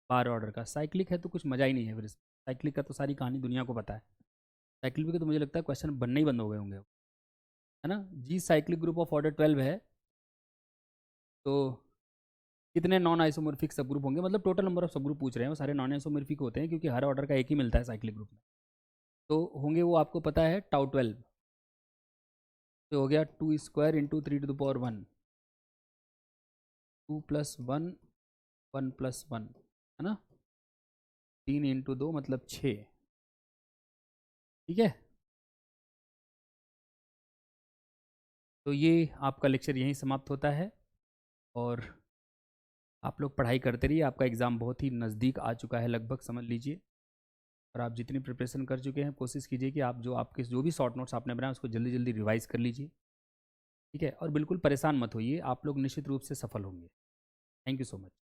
12 ऑर्डर का। साइक्लिक है तो कुछ मजा ही नहीं है फिर इसमें। साइक्लिक का तो सारी कहानी दुनिया को पता है। साइक्लिक के तो मुझे लगता है क्वेश्चन बनने ही बंद हो गए होंगे, है ना। जी साइक्लिक ग्रुप ऑफ ऑर्डर 12 है, तो कितने नॉन आइसोमॉर्फिक सब ग्रुप होंगे, मतलब टोटल नंबर ऑफ सब ग्रुप पूछ रहे हैं, वो सारे नॉन आइसोमॉर्फिक होते हैं क्योंकि हर ऑर्डर का एक ही मिलता है साइक्लिक ग्रुप में। तो होंगे वो आपको पता है टाउ 12, तो हो गया 2 square into 3 to the power 1, 2 plus 1, 1 plus 1, है ना। 3 इंटू 2 मतलब 6। ठीक है, तो ये आपका लेक्चर यहीं समाप्त होता है, और आप लोग पढ़ाई करते रहिए। आपका एग्ज़ाम बहुत ही नज़दीक आ चुका है, लगभग समझ लीजिए। और आप जितनी प्रिपरेशन कर चुके हैं, कोशिश कीजिए कि आप जो आपके जो भी शॉर्ट नोट्स आपने बनाए उसको जल्दी जल्दी रिवाइज़ कर लीजिए। ठीक है, और बिल्कुल परेशान मत होइए, आप लोग निश्चित रूप से सफल होंगे। Thank you so much.